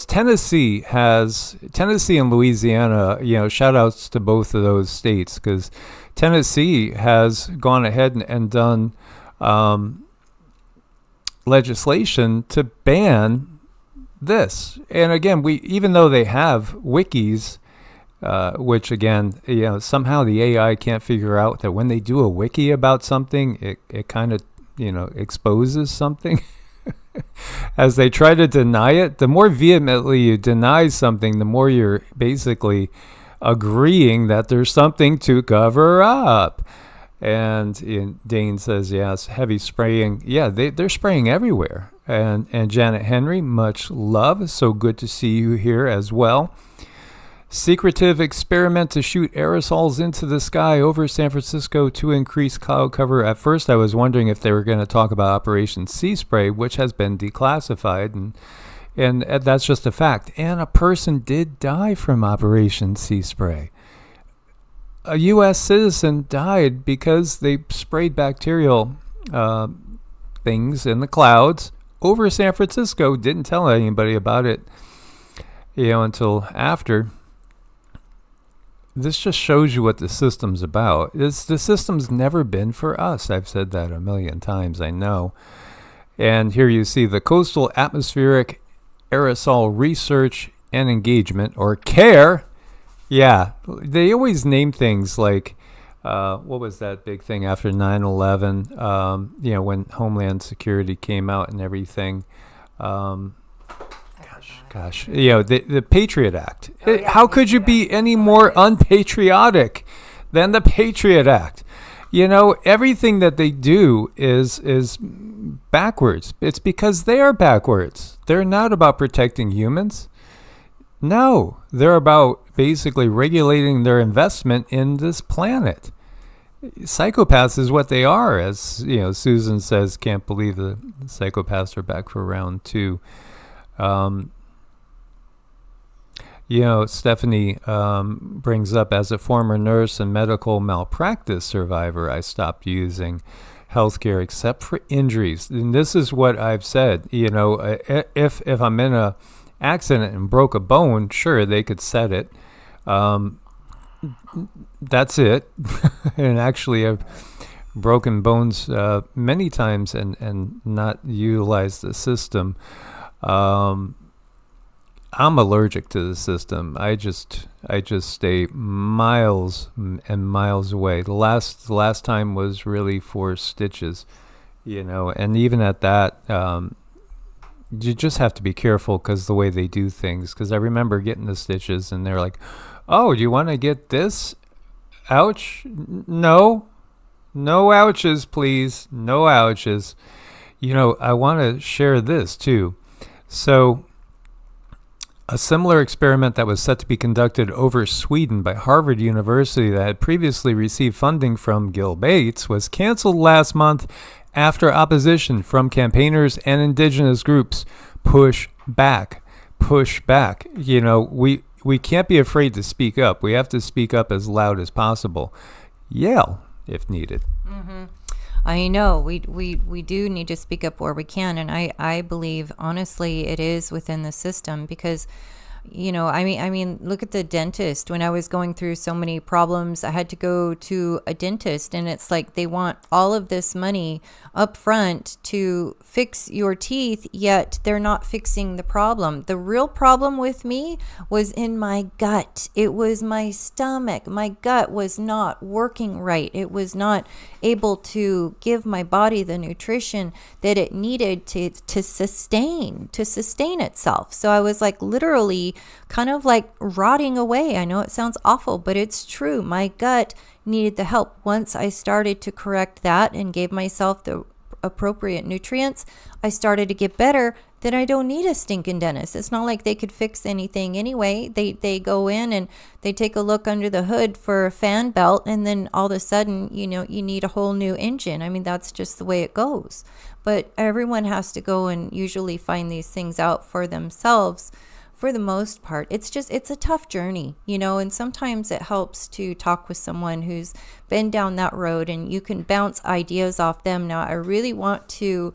Tennessee and Louisiana, shout outs to both of those states, because Tennessee has gone ahead and done legislation to ban this. And again, even though they have wikis, which again, somehow the AI can't figure out that when they do a wiki about something, it kind of, exposes something. As they try to deny it, the more vehemently you deny something, the more you're basically agreeing that there's something to cover up. And Dane says, yes, heavy spraying. Yeah, they're spraying everywhere. And Janet Henry, much love. So good to see you here as well. Secretive experiment to shoot aerosols into the sky over San Francisco to increase cloud cover. At first, I was wondering if they were going to talk about Operation Sea Spray, which has been declassified, and that's just a fact. And a person did die from Operation Sea Spray. A U.S. citizen died because they sprayed bacterial things in the clouds over San Francisco. Didn't tell anybody about it, until after. This just shows you what the system's about. The system's never been for us. I've said that a million times, I know. And here you see the Coastal Atmospheric Aerosol Research and Engagement, or CARE. Yeah, they always name things like, what was that big thing after 9/11, when Homeland Security came out and everything. Gosh, the Patriot Act. Oh, yeah, How could you be any more unpatriotic than the Patriot Act? Everything that they do is backwards. It's because they are backwards. They're not about protecting humans. No, they're about basically regulating their investment in this planet. Psychopaths is what they are, as Susan says. Can't believe the psychopaths are back for round 2. Stephanie brings up, as a former nurse and medical malpractice survivor, I stopped using healthcare except for injuries. And this is what I've said. If I'm in a accident and broke a bone, sure, they could set it. That's it. And actually, I've broken bones many times and not utilized the system. I'm allergic to the system. I just stay miles and miles away. The last time was really for stitches, and even at that, you just have to be careful because the way they do things. Because I remember getting the stitches and they're like, "Oh, do you want to get this? Ouch! No ouches, please. No ouches." I want to share this too. So, a similar experiment that was set to be conducted over Sweden by Harvard University that had previously received funding from Gil Bates was canceled last month after opposition from campaigners and indigenous groups. Push back. We can't be afraid to speak up. We have to speak up as loud as possible. Yell if needed. Mm-hmm. I know we do need to speak up where we can, and I believe honestly it is within the system because I mean look at the dentist. When I was going through so many problems, I had to go to a dentist, and it's like they want all of this money up front to fix your teeth, yet they're not fixing the problem. The real problem with me was in my gut. It was my stomach. My gut was not working right. It was not able to give my body the nutrition that it needed to sustain itself. So I was like literally kind of like rotting away. I know it sounds awful, but it's true. My gut needed the help. Once I started to correct that and gave myself the appropriate nutrients, I started to get better. Then I don't need a stinking dentist. It's not like they could fix anything anyway. They go in and they take a look under the hood for a fan belt, and then all of a sudden, you need a whole new engine. I mean, that's just the way it goes. But everyone has to go and usually find these things out for themselves. For the most part, it's a tough journey, and sometimes it helps to talk with someone who's been down that road and you can bounce ideas off them. Now, I really want to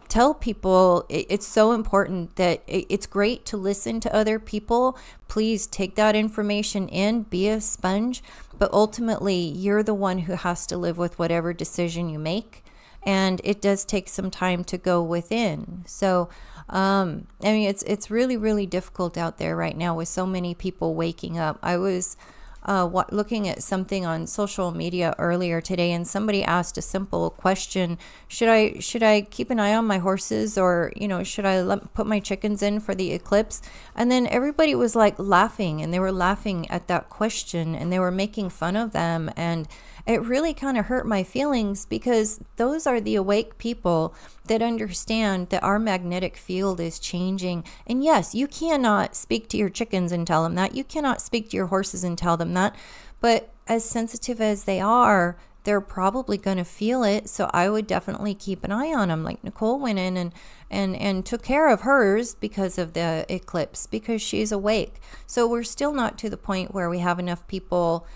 tell people it's so important that it's great to listen to other people. Please take that information in, be a sponge, but ultimately you're the one who has to live with whatever decision you make. And it does take some time to go within. So, I mean, it's really, really difficult out there right now with so many people waking up. I was looking at something on social media earlier today, and somebody asked a simple question: should I keep an eye on my horses, or should I put my chickens in for the eclipse? And then everybody was like laughing, and they were laughing at that question, and they were making fun of them, and it really kind of hurt my feelings, because those are the awake people that understand that our magnetic field is changing. And yes, you cannot speak to your chickens and tell them that. You cannot speak to your horses and tell them that. But as sensitive as they are, they're probably going to feel it. So I would definitely keep an eye on them. Like Nicole went in and took care of hers because of the eclipse, because she's awake. So we're still not to the point where we have enough people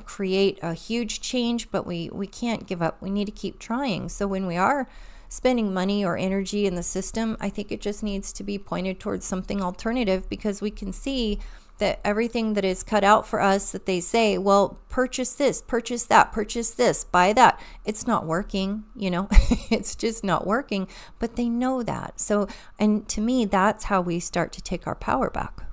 create a huge change, but we can't give up. We need to keep trying. So when we are spending money or energy in the system, I think it just needs to be pointed towards something alternative, because we can see that everything that is cut out for us, that they say, well, purchase this, purchase that, purchase this, buy that. It's not working, it's just not working, but they know that. So, and to me, that's how we start to take our power back.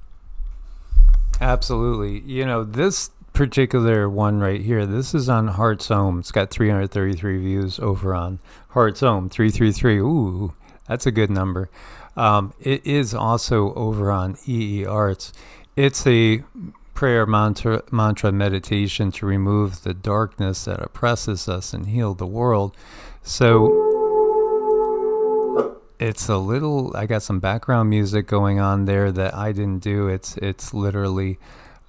Absolutely. This particular one right here, this is on Hearts OMMM. It's got 333 views over on Hearts OMMM, 333. Ooh, that's a good number. It is also over on EEARTS. It's a prayer mantra meditation to remove the darkness that oppresses us and heal the world. So it's a little, I got some background music going on there that I didn't do. It's literally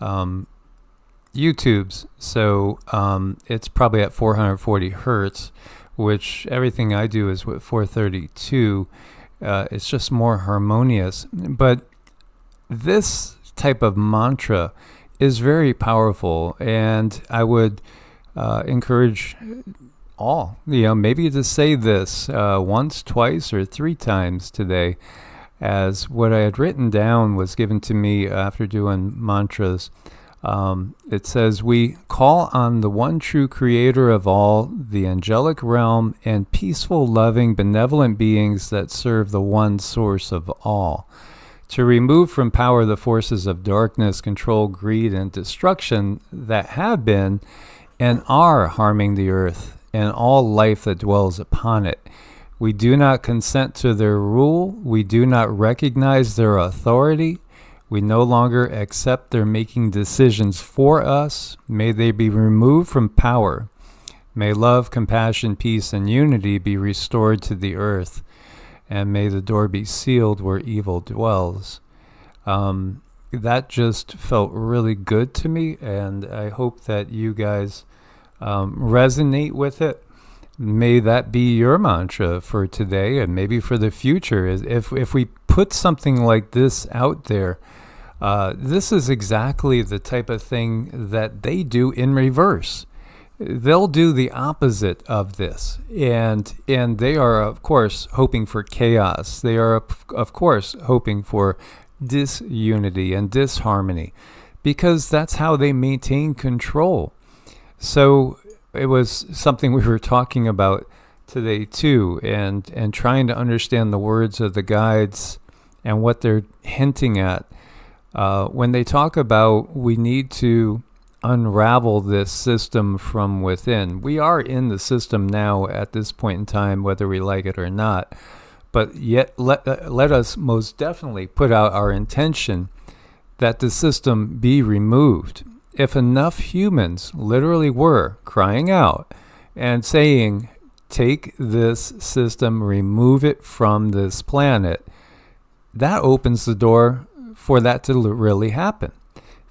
YouTube's. So it's probably at 440 hertz, which everything I do is with 432. It's just more harmonious. But this type of mantra is very powerful, and I would encourage all, maybe to say this once, twice, or 3 times today, as what I had written down was given to me after doing mantras. It says, we call on the one true creator of all, the angelic realm, and peaceful, loving, benevolent beings that serve the one source of all, to remove from power the forces of darkness, control, greed, and destruction that have been and are harming the earth and all life that dwells upon it. We do not consent to their rule. We do not recognize their authority. We no longer accept their making decisions for us. May they be removed from power. May love, compassion, peace, and unity be restored to the earth. And may the door be sealed where evil dwells. That just felt really good to me, and I hope that you guys resonate with it. May that be your mantra for today and maybe for the future. If we put something like this out there, this is exactly the type of thing that they do in reverse. They'll do the opposite of this, and they are, of course, hoping for chaos. They are, of course, hoping for disunity and disharmony, because that's how they maintain control. So it was something we were talking about today too, and trying to understand the words of the guides and what they're hinting at when they talk about we need to unravel this system from within. We are in the system now at this point in time, whether we like it or not, but yet let us most definitely put out our intention that the system be removed. If enough humans literally were crying out and saying, take this system, remove it from this planet, that opens the door for that to really happen.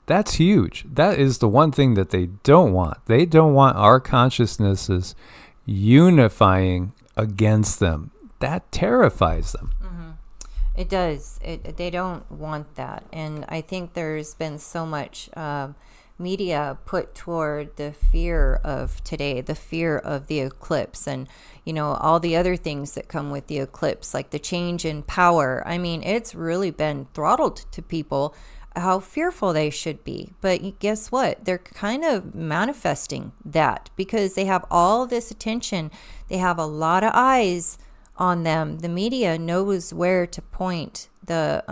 That's huge. That is the one thing that they don't want. They don't want our consciousnesses unifying against them. That terrifies them. Mm-hmm. It does. They don't want that. And I think there's been so much media put toward the fear of today, the fear of the eclipse, and all the other things that come with the eclipse, like the change in power. I mean, it's really been throttled to people how fearful they should be. But guess what? They're kind of manifesting that because they have all this attention. They have a lot of eyes on them. The media knows where to point the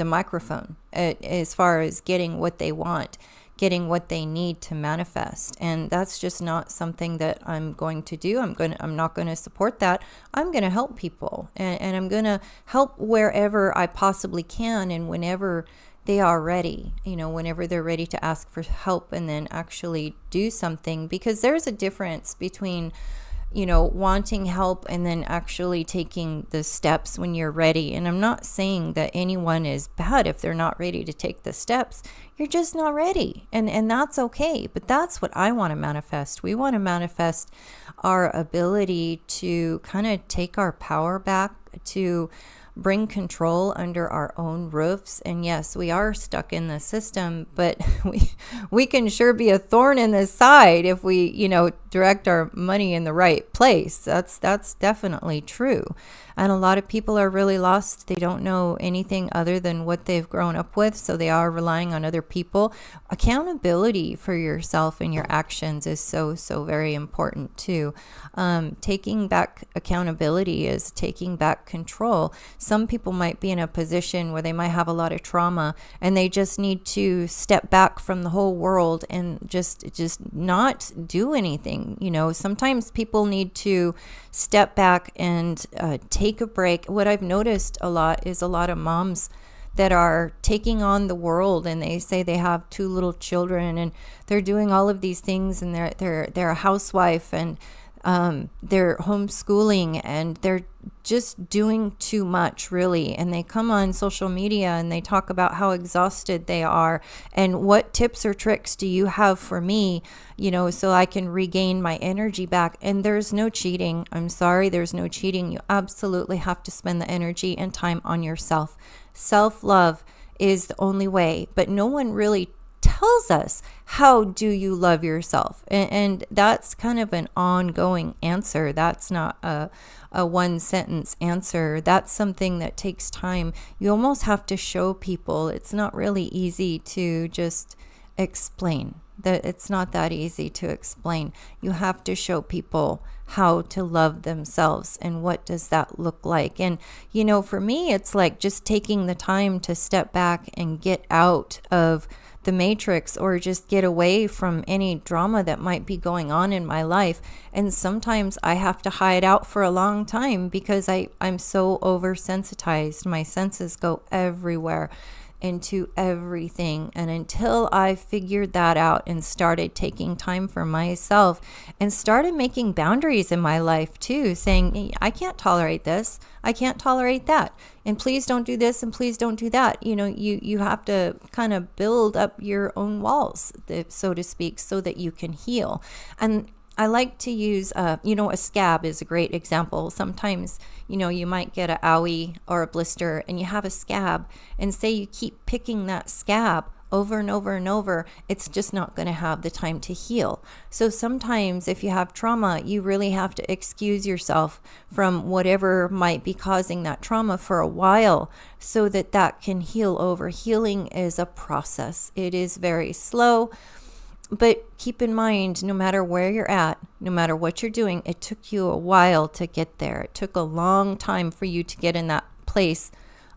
microphone as far as getting what they want, getting what they need to manifest. And that's just not something that I'm going to do. I'm not going to support that. I'm going to help people, and I'm going to help wherever I possibly can, and whenever they are ready, whenever they're ready to ask for help and then actually do something. Because there's a difference between wanting help and then actually taking the steps when you're ready. And I'm not saying that anyone is bad if they're not ready to take the steps. You're just not ready. And that's okay. But that's what I want to manifest. We want to manifest our ability to kind of take our power back, to bring control under our own roofs. And yes, we are stuck in the system, but we can sure be a thorn in the side if we, direct our money in the right place. That's definitely true. And a lot of people are really lost. They don't know anything other than what they've grown up with, so they are relying on other people. Accountability for yourself and your actions is so very important too. Taking back accountability is taking back control. Some people might be in a position where they might have a lot of trauma and they just need to step back from the whole world and just not do anything. Sometimes people need to step back and take a break. What I've noticed a lot is a lot of moms that are taking on the world, and they say they have 2 little children and they're doing all of these things, and they're a housewife, and they're homeschooling, and they're just doing too much, really. And they come on social media and they talk about how exhausted they are, and what tips or tricks do you have for me, so I can regain my energy back. And there's no cheating. I'm sorry, there's no cheating. You absolutely have to spend the energy and time on yourself. Self-love is the only way, but no one really tells us, how do you love yourself? And that's kind of an ongoing answer. That's not a one sentence answer. That's something that takes time. You almost have to show people. It's not really easy to just explain. That it's not that easy to explain. You have to show people how to love themselves, and what does that look like. And for me, it's like just taking the time to step back and get out of the matrix, or just get away from any drama that might be going on in my life. And sometimes I have to hide out for a long time because I'm so oversensitized. My senses go everywhere, into everything. And until I figured that out and started taking time for myself and started making boundaries in my life too, saying, I can't tolerate this, I can't tolerate that, and please don't do this, and please don't do that. You have to kind of build up your own walls, so to speak, so that you can heal. And I like to use, a scab is a great example. Sometimes, you might get an owie or a blister and you have a scab, and say you keep picking that scab over and over and over, it's just not going to have the time to heal. So sometimes if you have trauma, you really have to excuse yourself from whatever might be causing that trauma for a while, so that can heal over. Healing is a process. It is very slow. But keep in mind, no matter where you're at, no matter what you're doing, it took you a while to get there. It took a long time for you to get in that place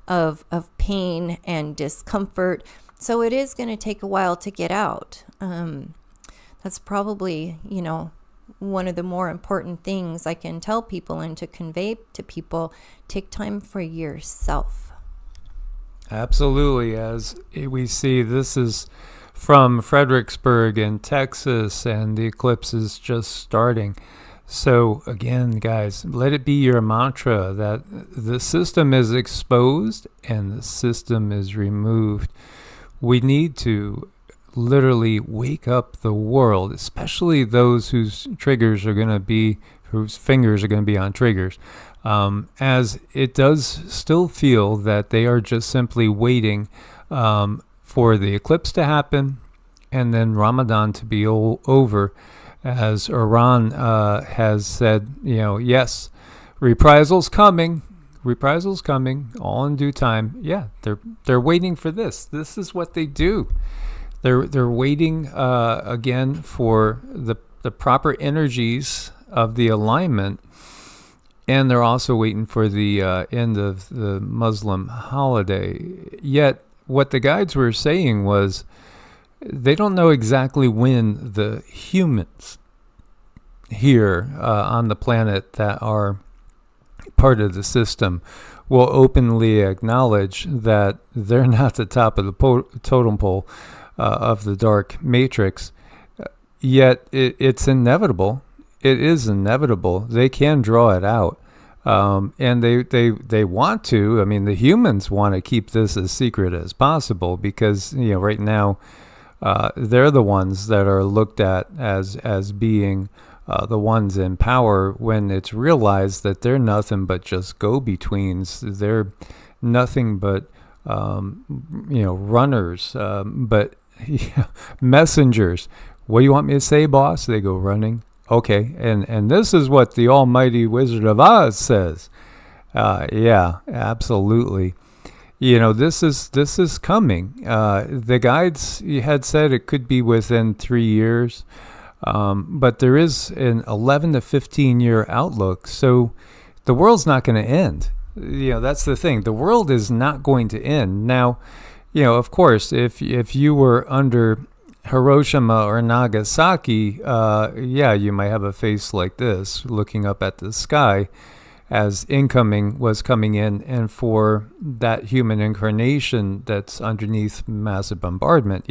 of pain and discomfort. So it is going to take a while to get out. That's probably, one of the more important things I can tell people and to convey to people. Take time for yourself. Absolutely. As we see, this is from Fredericksburg in Texas, and the eclipse is just starting. So again, guys, let it be your mantra that the system is exposed and the system is removed. We need to literally wake up the world, especially those whose fingers are going to be on triggers, as it does still feel that they are just simply waiting for the eclipse to happen and then Ramadan to be over. As Iran has said, yes, reprisals coming, all in due time. Yeah, they're waiting for this. This is what they do. They're waiting again for the proper energies of the alignment, and they're also waiting for the end of the Muslim holiday. Yet, what the guides were saying was, they don't know exactly when the humans here on the planet that are part of the system will openly acknowledge that they're not the top of the totem pole of the dark matrix. Yet it's inevitable. It is inevitable. They can draw it out. And they want to. I mean, the humans want to keep this as secret as possible because, right now, they're the ones that are looked at as being the ones in power, when it's realized that they're nothing but just go-betweens. They're nothing but runners, but messengers. What do you want me to say, boss? They go running. Okay, and this is what the Almighty Wizard of Oz says. Yeah, absolutely. This is coming. The guides had said it could be within 3 years, but there is an 11 to 15 year outlook. So the world's not going to end. That's the thing. The world is not going to end. Now, of course, if you were under Hiroshima or Nagasaki, you might have a face like this, looking up at the sky as incoming was coming in, and for that human incarnation that's underneath massive bombardment,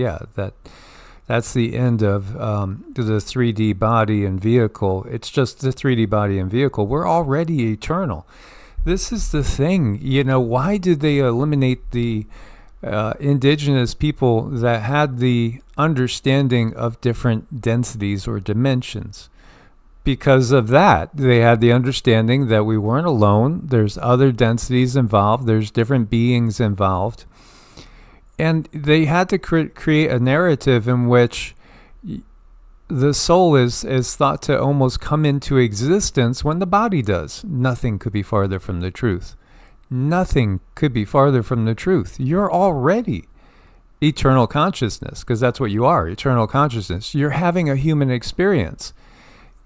that's the end of the 3D body and vehicle. It's just the 3D body and vehicle. We're already eternal. This is the thing. Why did they eliminate the indigenous people that had the understanding of different densities or dimensions? Because of that, they had the understanding that we weren't alone. There's other densities involved. There's different beings involved. And they had to create a narrative in which the soul is thought to almost come into existence when the body does. Nothing could be farther from the truth. Nothing could be farther from the truth. You're already eternal consciousness, because that's what you are, eternal consciousness. You're having a human experience.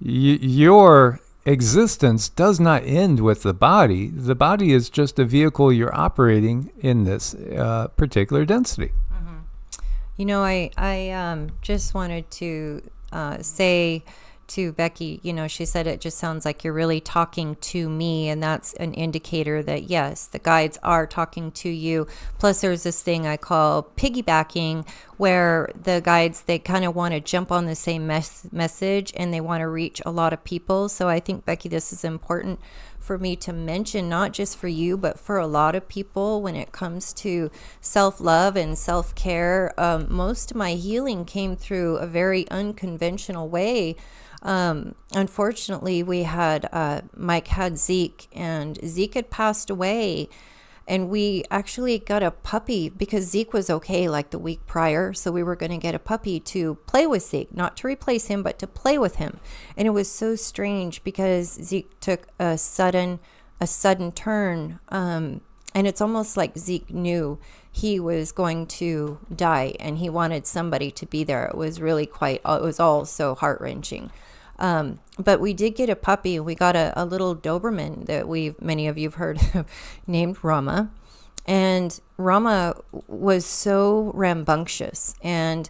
Your existence does not end with the body. The body is just a vehicle you're operating in this particular density. Mm-hmm. I just wanted to say to Becky, she said it just sounds like you're really talking to me, and that's an indicator that yes, the guides are talking to you. Plus there's this thing I call piggybacking, where the guides, they kind of want to jump on the same message, and they want to reach a lot of people. So I think, Becky, this is important for me to mention, not just for you, but for a lot of people when it comes to self-love and self-care. Most of my healing came through a very unconventional way. Unfortunately, we had Mike had Zeke, and Zeke had passed away, and we actually got a puppy because Zeke was okay like the week prior. So we were going to get a puppy to play with Zeke, not to replace him, but to play with him. And it was so strange because Zeke took a sudden turn. And it's almost like Zeke knew he was going to die, and he wanted somebody to be there. It was really it was all so heart-wrenching. But we did get a puppy. We got a little Doberman that many of you have heard of, named Rama. And Rama was so rambunctious, and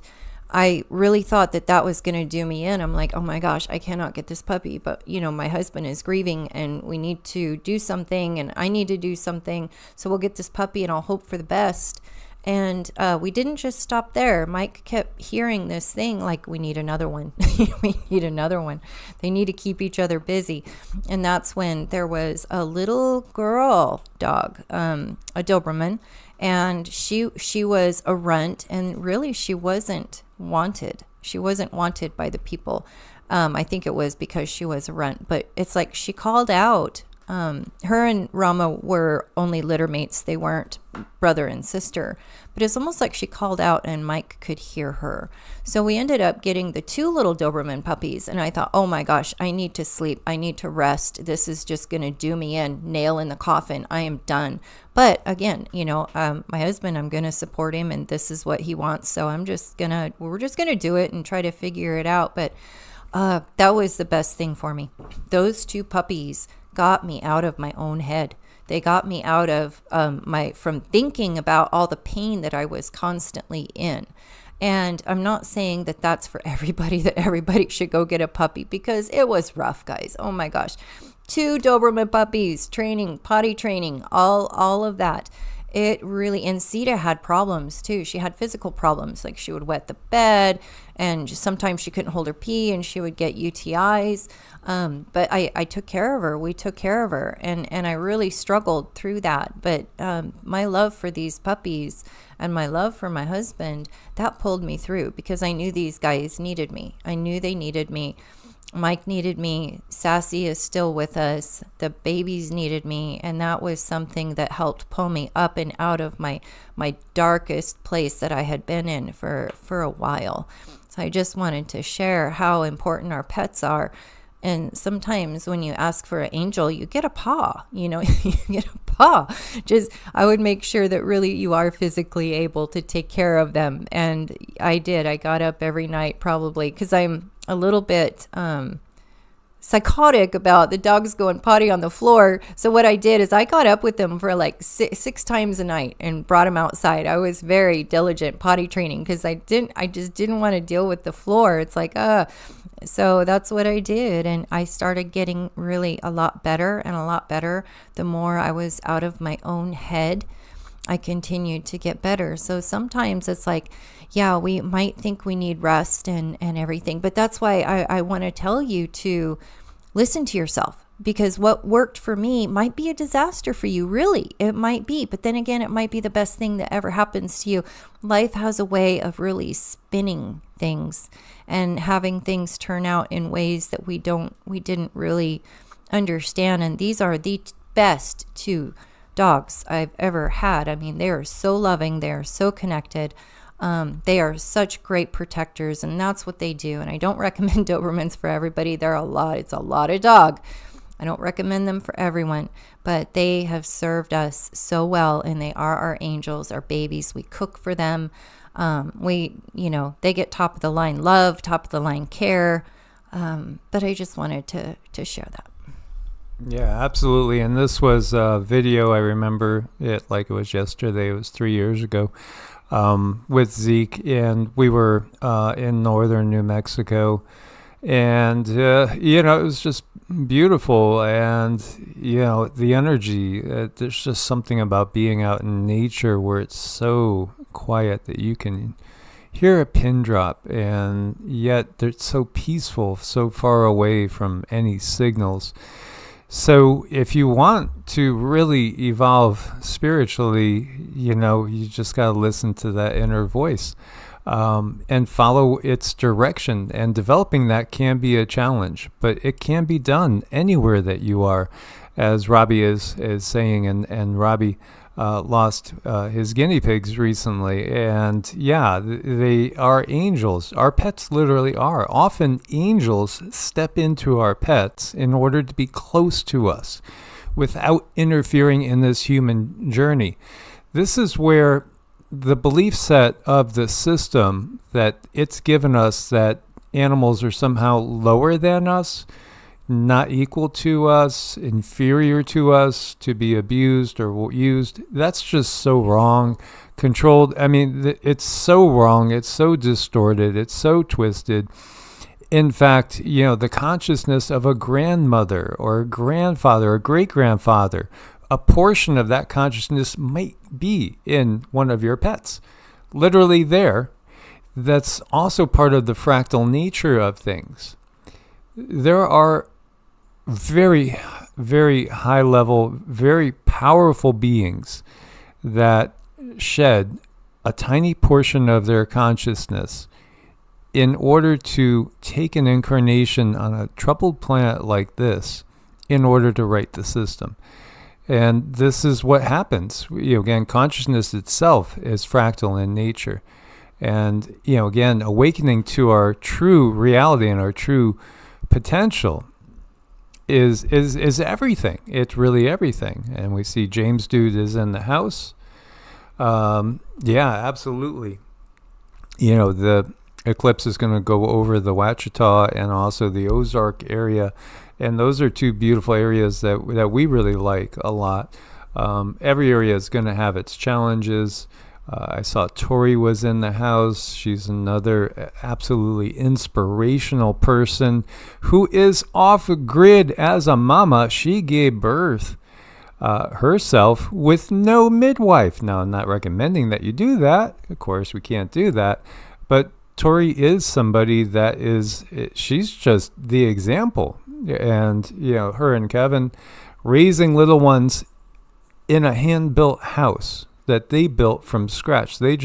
I really thought that was going to do me in. I'm like, oh my gosh, I cannot get this puppy. But, my husband is grieving, and we need to do something, and I need to do something. So we'll get this puppy, and I'll hope for the best. And we didn't just stop there. Mike kept hearing this thing like, we need another one. We need another one. They need to keep each other busy. And that's when there was a little girl dog, a Doberman, and she was a runt, and really she wasn't wanted. She wasn't wanted by the people. I think it was because she was a runt, but it's like she called out. Her and Rama were only litter mates. They weren't brother and sister, but it's almost like she called out and Mike could hear her. So we ended up getting the 2 little Doberman puppies, and I thought, oh my gosh, I need to sleep. I need to rest. This is just going to do me in, nail in the coffin. I am done. But again, my husband, I'm going to support him, and this is what he wants. So we're just going to do it and try to figure it out. But that was the best thing for me. Those 2 puppies got me out of my own head. They got me out of from thinking about all the pain that I was constantly in. And I'm not saying that that's for everybody, that everybody should go get a puppy, because it was rough, guys. Oh my gosh. 2 Doberman puppies, training, potty training, all of that. It really, and Sita had problems too. She had physical problems, like she would wet the bed, and sometimes she couldn't hold her pee, and she would get UTIs. But I took care of her. We took care of her, and I really struggled through that. But my love for these puppies and my love for my husband, that pulled me through, because I knew these guys needed me. I knew they needed me. Mike needed me. Sassy is still with us. The babies needed me. And that was something that helped pull me up and out of my darkest place that I had been in for a while. So I just wanted to share how important our pets are. And sometimes when you ask for an angel, you get a paw, you get a paw. Just, I would make sure that really you are physically able to take care of them. And I did. I got up every night probably because I'm a little bit psychotic about the dogs going potty on the floor. So what I did is I got up with them for like six times a night and brought them outside. I was very diligent potty training because I just didn't want to deal with the floor. It's like, so that's what I did. And I started getting really a lot better and a lot better. The more I was out of my own head, I continued to get better. So sometimes it's like, yeah, we might think we need rest and everything, but that's why I want to tell you to listen to yourself, because what worked for me might be a disaster for you. Really, it might be, but then again, it might be the best thing that ever happens to you. Life has a way of really spinning things and having things turn out in ways that we didn't really understand. And these are the best two dogs I've ever had. I mean, they are so loving. They are so connected. They are such great protectors, and that's what they do. And I don't recommend Dobermans for everybody. It's a lot of dog. I don't recommend them for everyone, but they have served us so well, and they are our angels, our babies. We cook for them. They get top of the line love, top of the line care. But I just wanted to share that. Yeah, absolutely. And this was a video, I remember it like it was yesterday. It was 3 years ago, with Zeke, and we were in northern New Mexico, and it was just beautiful. And the energy, there's just something about being out in nature where it's so quiet that you can hear a pin drop, and yet it's so peaceful, so far away from any signals. So if you want to really evolve spiritually, you just got to listen to that inner voice, and follow its direction. And developing that can be a challenge, but it can be done anywhere that you are, as Robbie is saying. And Robbie lost his guinea pigs recently, and they are angels. Our pets literally are. Often angels step into our pets in order to be close to us without interfering in this human journey. This is where the belief set of the system that it's given us, that animals are somehow lower than us, not equal to us, inferior to us, to be abused or used. That's just so wrong. Controlled. I mean, it's so wrong. It's so distorted. It's so twisted. In fact, the consciousness of a grandmother or a grandfather or great-grandfather, a portion of that consciousness might be in one of your pets. Literally there. That's also part of the fractal nature of things. There are very, very high level, very powerful beings that shed a tiny portion of their consciousness in order to take an incarnation on a troubled planet like this in order to right the system. And this is what happens. Again, consciousness itself is fractal in nature. And, again, awakening to our true reality and our true potential is everything. It's really everything. And we see James Dude is in the house. Absolutely. The eclipse is going to go over the Wichita and also the Ozark area, and those are two beautiful areas that we really like a lot. Every area is going to have its challenges. I saw Tori was in the house. She's another absolutely inspirational person who is off grid as a mama. She gave birth herself with no midwife. Now, I'm not recommending that you do that. Of course, we can't do that. But Tori is somebody that she's just the example. And, her and Kevin raising little ones in a hand-built house that they built from scratch. They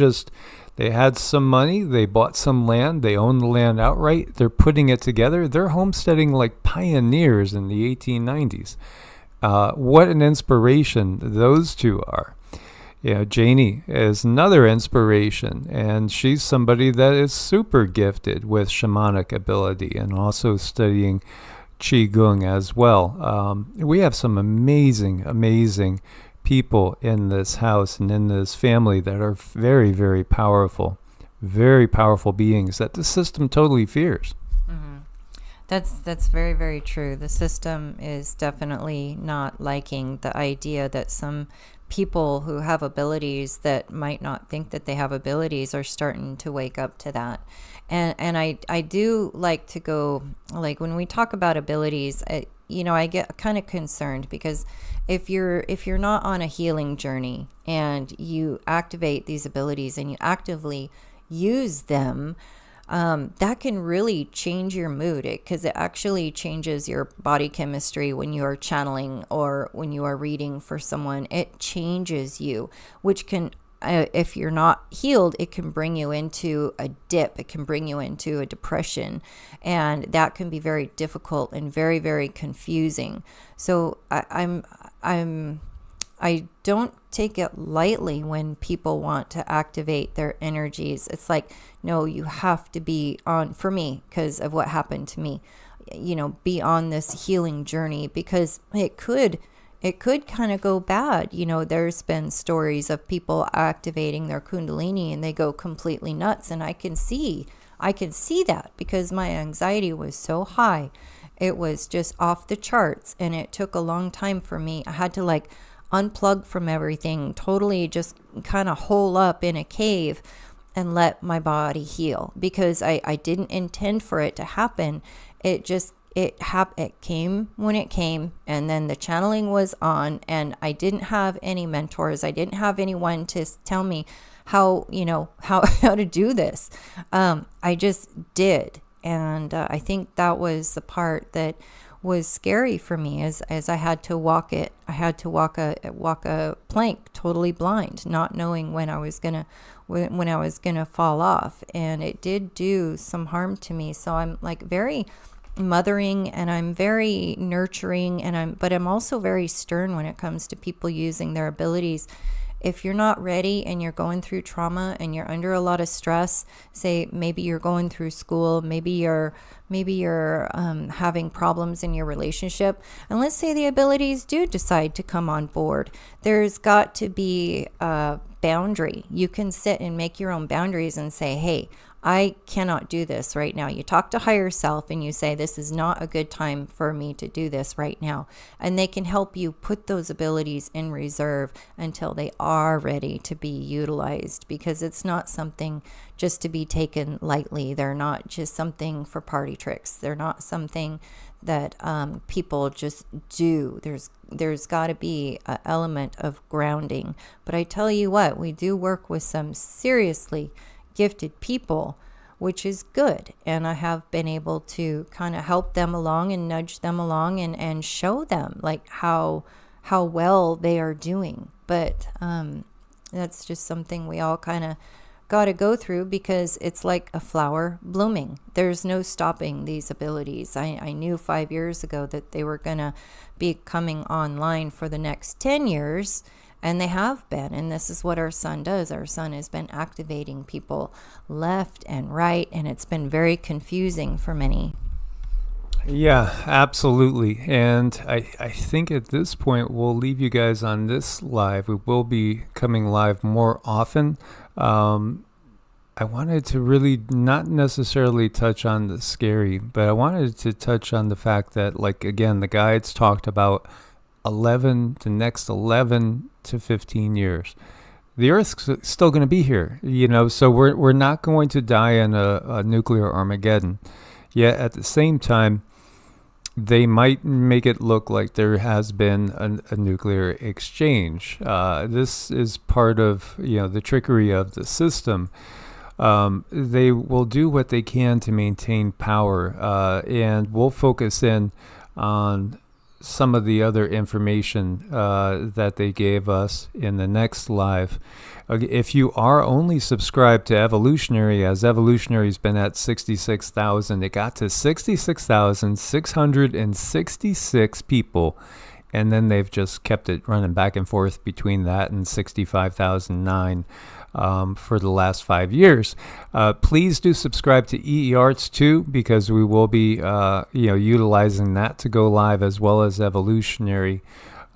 They had some money. They bought some land. They own the land outright. They're putting it together. They're homesteading like pioneers in the 1890s. What an inspiration those two are. Janie is another inspiration, and she's somebody that is super gifted with shamanic ability and also studying Qigong as well. We have some amazing, amazing people in this house and in this family that are very, very powerful beings that the system totally fears. Mm-hmm. That's very, very true. The system is definitely not liking the idea that some people who have abilities that might not think that they have abilities are starting to wake up to that. And I do like to go, like when we talk about abilities, I get kind of concerned because if you're not on a healing journey and you activate these abilities and you actively use them, that can really change your mood, because it actually changes your body chemistry when you are channeling or when you are reading for someone. It changes you, which can, if you're not healed, it can bring you into a dip. It can bring you into a depression, and that can be very difficult and very, very confusing. So I don't take it lightly when people want to activate their energies. It's like, no, you have to be on, for me, because of what happened to me, be on this healing journey, because it could kind of go bad. There's been stories of people activating their Kundalini and they go completely nuts. And I can see that because my anxiety was so high. It was just off the charts, and it took a long time for me. I had to unplug from everything, totally just kind of hole up in a cave and let my body heal, because I didn't intend for it to happen. It came when it came, and then the channeling was on, and I didn't have any mentors. I didn't have anyone to tell me how to do this. I just did. And I think that was the part that was scary for me, as I had to walk it. I had to walk a plank totally blind, not knowing when I was gonna fall off, and it did do some harm to me. So I'm very mothering, and I'm very nurturing, but I'm also very stern when it comes to people using their abilities. If you're not ready and you're going through trauma and you're under a lot of stress, say maybe you're going through school, maybe you're having problems in your relationship, and let's say the abilities do decide to come on board, there's got to be a boundary. You can sit and make your own boundaries and say, hey, I cannot do this right now. You talk to higher self and you say, this is not a good time for me to do this right now. And they can help you put those abilities in reserve until they are ready to be utilized, because it's not something just to be taken lightly. They're not just something for party tricks. They're not something that people just do. There's got to be an element of grounding. But I tell you what, we do work with some seriously gifted people, which is good, and I have been able to kind of help them along and nudge them along and show them how well they are doing. But that's just something we all kind of got to go through, because it's like a flower blooming. There's no stopping these abilities. I knew 5 years ago that they were gonna be coming online for the next 10 years, and they have been. And this is what our sun does. Our sun has been activating people left and right, and it's been very confusing for many. Yeah, absolutely. And I think at this point, we'll leave you guys on this live. We will be coming live more often. I wanted to really not necessarily touch on the scary, but I wanted to touch on the fact that, again, the guides talked about the next 11 to 15 years. The Earth's still going to be here, so we're not going to die in a nuclear Armageddon. Yet at the same time, they might make it look like there has been a nuclear exchange. This is part of the trickery of the system. They will do what they can to maintain power, and we'll focus in on some of the other information that they gave us in the next live. If you are only subscribed to Evolutionary, as Evolutionary's been at 66,000, it got to 66,666 people, and then they've just kept it running back and forth between that and 65,009 for the last 5 years. Please do subscribe to EEARTS too, because we will be utilizing that to go live, as well as Evolutionary.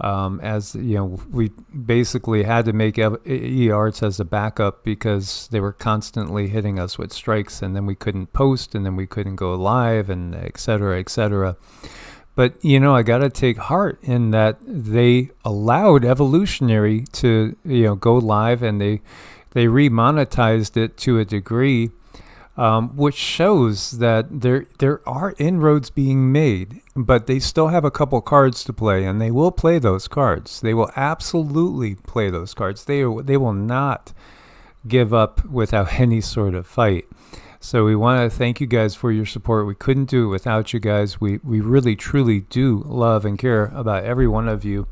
As you know, we basically had to make EEARTS as a backup because they were constantly hitting us with strikes, and then we couldn't post, and then we couldn't go live, and et cetera, et cetera. But, I got to take heart in that they allowed Evolutionary to, go live, and they remonetized it to a degree, which shows that there are inroads being made, but they still have a couple cards to play, and they will play those cards. They will absolutely play those cards. They will not give up without any sort of fight. So we want to thank you guys for your support. We couldn't do it without you guys. We really, truly do love and care about every one of you.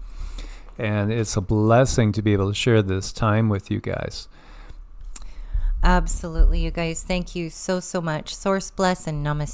And it's a blessing to be able to share this time with you guys. Absolutely, you guys. Thank you so much. Source bless and namaste.